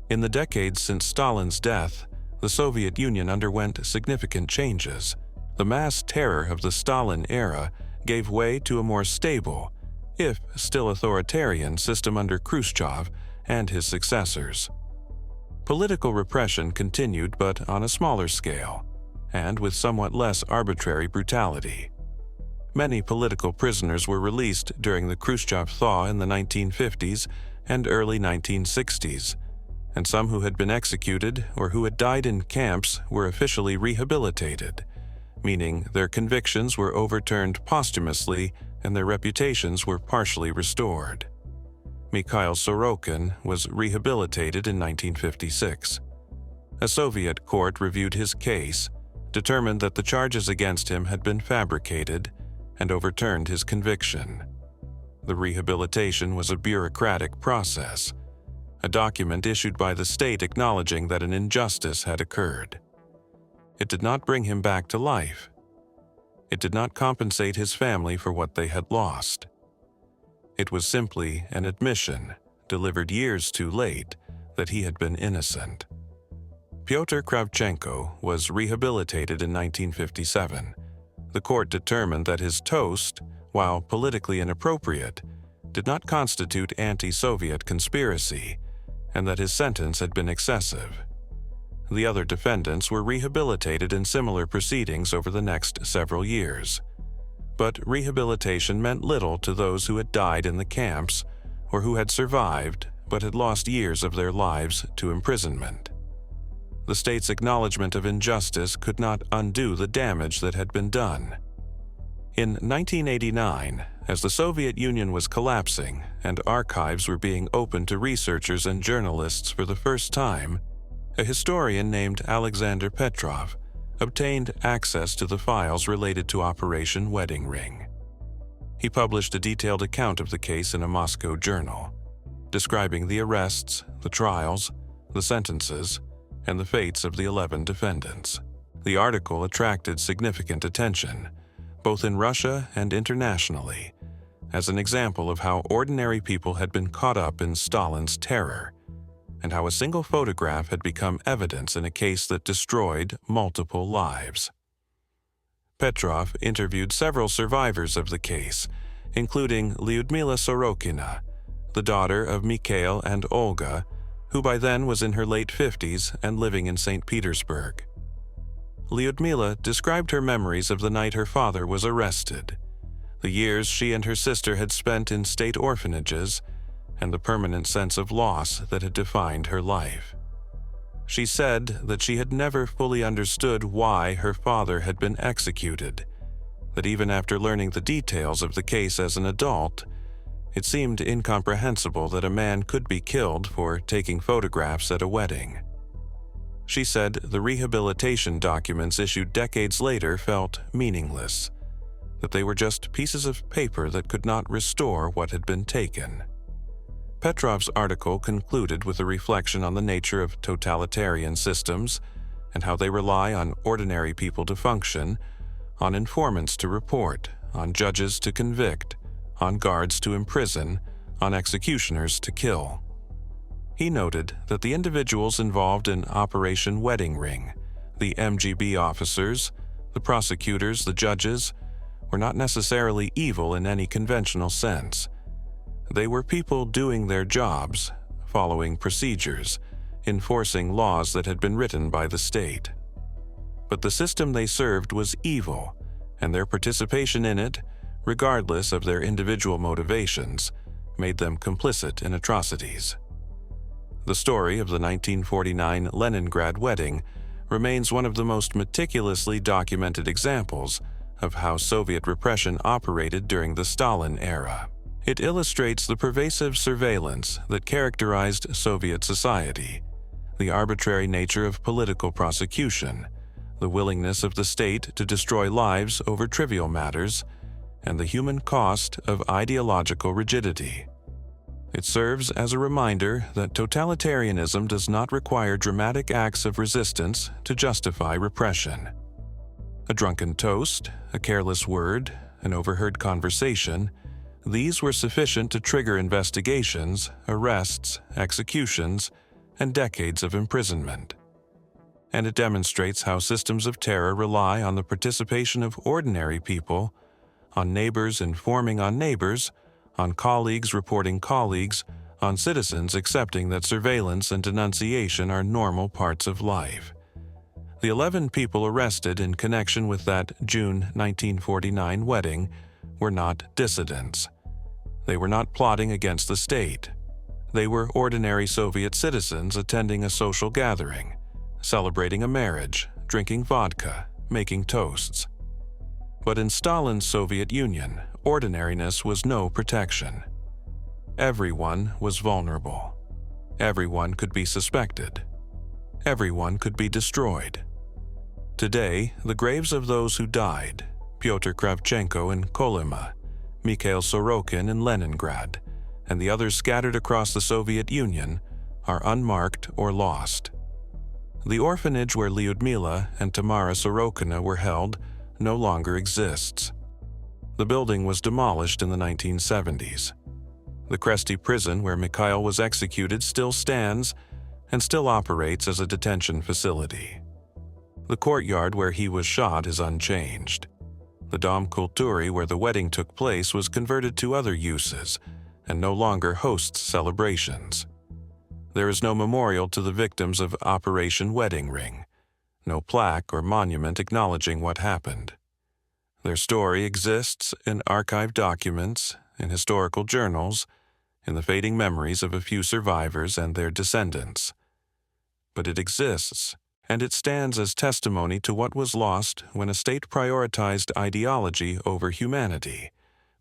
In the decades since Stalin's death, the Soviet Union underwent significant changes. The mass terror of the Stalin era gave way to a more stable, if still authoritarian, system under Khrushchev and his successors. Political repression continued, but on a smaller scale, and with somewhat less arbitrary brutality. Many political prisoners were released during the Khrushchev thaw in the 1950s and early 1960s, and some who had been executed or who had died in camps were officially rehabilitated, meaning their convictions were overturned posthumously and their reputations were partially restored. Mikhail Sorokin was rehabilitated in 1956. A Soviet court reviewed his case, determined that the charges against him had been fabricated, and overturned his conviction. The rehabilitation was a bureaucratic process, a document issued by the state acknowledging that an injustice had occurred. It did not bring him back to life. It did not compensate his family for what they had lost. It was simply an admission, delivered years too late, that he had been innocent. Pyotr Kravchenko was rehabilitated in 1957. The court determined that his toast, while politically inappropriate, did not constitute anti-Soviet conspiracy, and that his sentence had been excessive. The other defendants were rehabilitated in similar proceedings over the next several years. But rehabilitation meant little to those who had died in the camps or who had survived but had lost years of their lives to imprisonment. The state's acknowledgement of injustice could not undo the damage that had been done. In 1989, as the Soviet Union was collapsing and archives were being opened to researchers and journalists for the first time, a historian named Alexander Petrov obtained access to the files related to Operation Wedding Ring. He published a detailed account of the case in a Moscow journal, describing the arrests, the trials, the sentences, and the fates of the 11 defendants. The article attracted significant attention, both in Russia and internationally, as an example of how ordinary people had been caught up in Stalin's terror, and how a single photograph had become evidence in a case that destroyed multiple lives. Petrov interviewed several survivors of the case, including Lyudmila Sorokina, the daughter of Mikhail and Olga, who by then was in her late 50s and living in St. Petersburg. Lyudmila described her memories of the night her father was arrested, the years she and her sister had spent in state orphanages, and the permanent sense of loss that had defined her life. She said that she had never fully understood why her father had been executed, that even after learning the details of the case as an adult, it seemed incomprehensible that a man could be killed for taking photographs at a wedding. She said the rehabilitation documents issued decades later felt meaningless, that they were just pieces of paper that could not restore what had been taken. Petrov's article concluded with a reflection on the nature of totalitarian systems and how they rely on ordinary people to function, on informants to report, on judges to convict, on guards to imprison, on executioners to kill. He noted that the individuals involved in Operation Wedding Ring, the MGB officers, the prosecutors, the judges, were not necessarily evil in any conventional sense. They were people doing their jobs, following procedures, enforcing laws that had been written by the state. But the system they served was evil, and their participation in it, regardless of their individual motivations, made them complicit in atrocities. The story of the 1949 Leningrad wedding remains one of the most meticulously documented examples of how Soviet repression operated during the Stalin era. It illustrates the pervasive surveillance that characterized Soviet society, the arbitrary nature of political prosecution, the willingness of the state to destroy lives over trivial matters, and the human cost of ideological rigidity. It serves as a reminder that totalitarianism does not require dramatic acts of resistance to justify repression. A drunken toast, a careless word, an overheard conversation, these were sufficient to trigger investigations, arrests, executions, and decades of imprisonment. And it demonstrates how systems of terror rely on the participation of ordinary people, on neighbors informing on neighbors, on colleagues reporting colleagues, on citizens accepting that surveillance and denunciation are normal parts of life. The 11 people arrested in connection with that June 1949 wedding were not dissidents. They were not plotting against the state. They were ordinary Soviet citizens attending a social gathering, celebrating a marriage, drinking vodka, making toasts. But in Stalin's Soviet Union, ordinariness was no protection. Everyone was vulnerable. Everyone could be suspected. Everyone could be destroyed. Today, the graves of those who died, Pyotr Kravchenko in Kolyma, Mikhail Sorokin in Leningrad, and the others scattered across the Soviet Union, are unmarked or lost. The orphanage where Lyudmila and Tamara Sorokina were held no longer exists. The building was demolished in the 1970s. The Kresty prison where Mikhail was executed still stands and still operates as a detention facility. The courtyard where he was shot is unchanged. The Dom Kulturi where the wedding took place was converted to other uses and no longer hosts celebrations. There is no memorial to the victims of Operation Wedding Ring, no plaque or monument acknowledging what happened. Their story exists in archived documents, in historical journals, in the fading memories of a few survivors and their descendants. But it exists, and it stands as testimony to what was lost when a state prioritized ideology over humanity,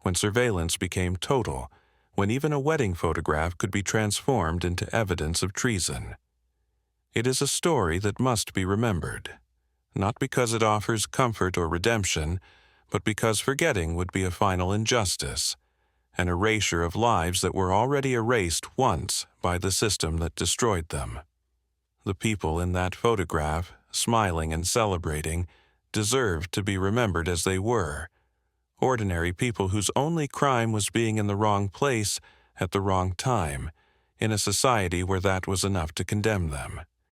when surveillance became total, when even a wedding photograph could be transformed into evidence of treason. It is a story that must be remembered, not because it offers comfort or redemption, but because forgetting would be a final injustice, an erasure of lives that were already erased once by the system that destroyed them. The people in that photograph, smiling and celebrating, deserved to be remembered as they were, ordinary people whose only crime was being in the wrong place at the wrong time, in a society where that was enough to condemn them.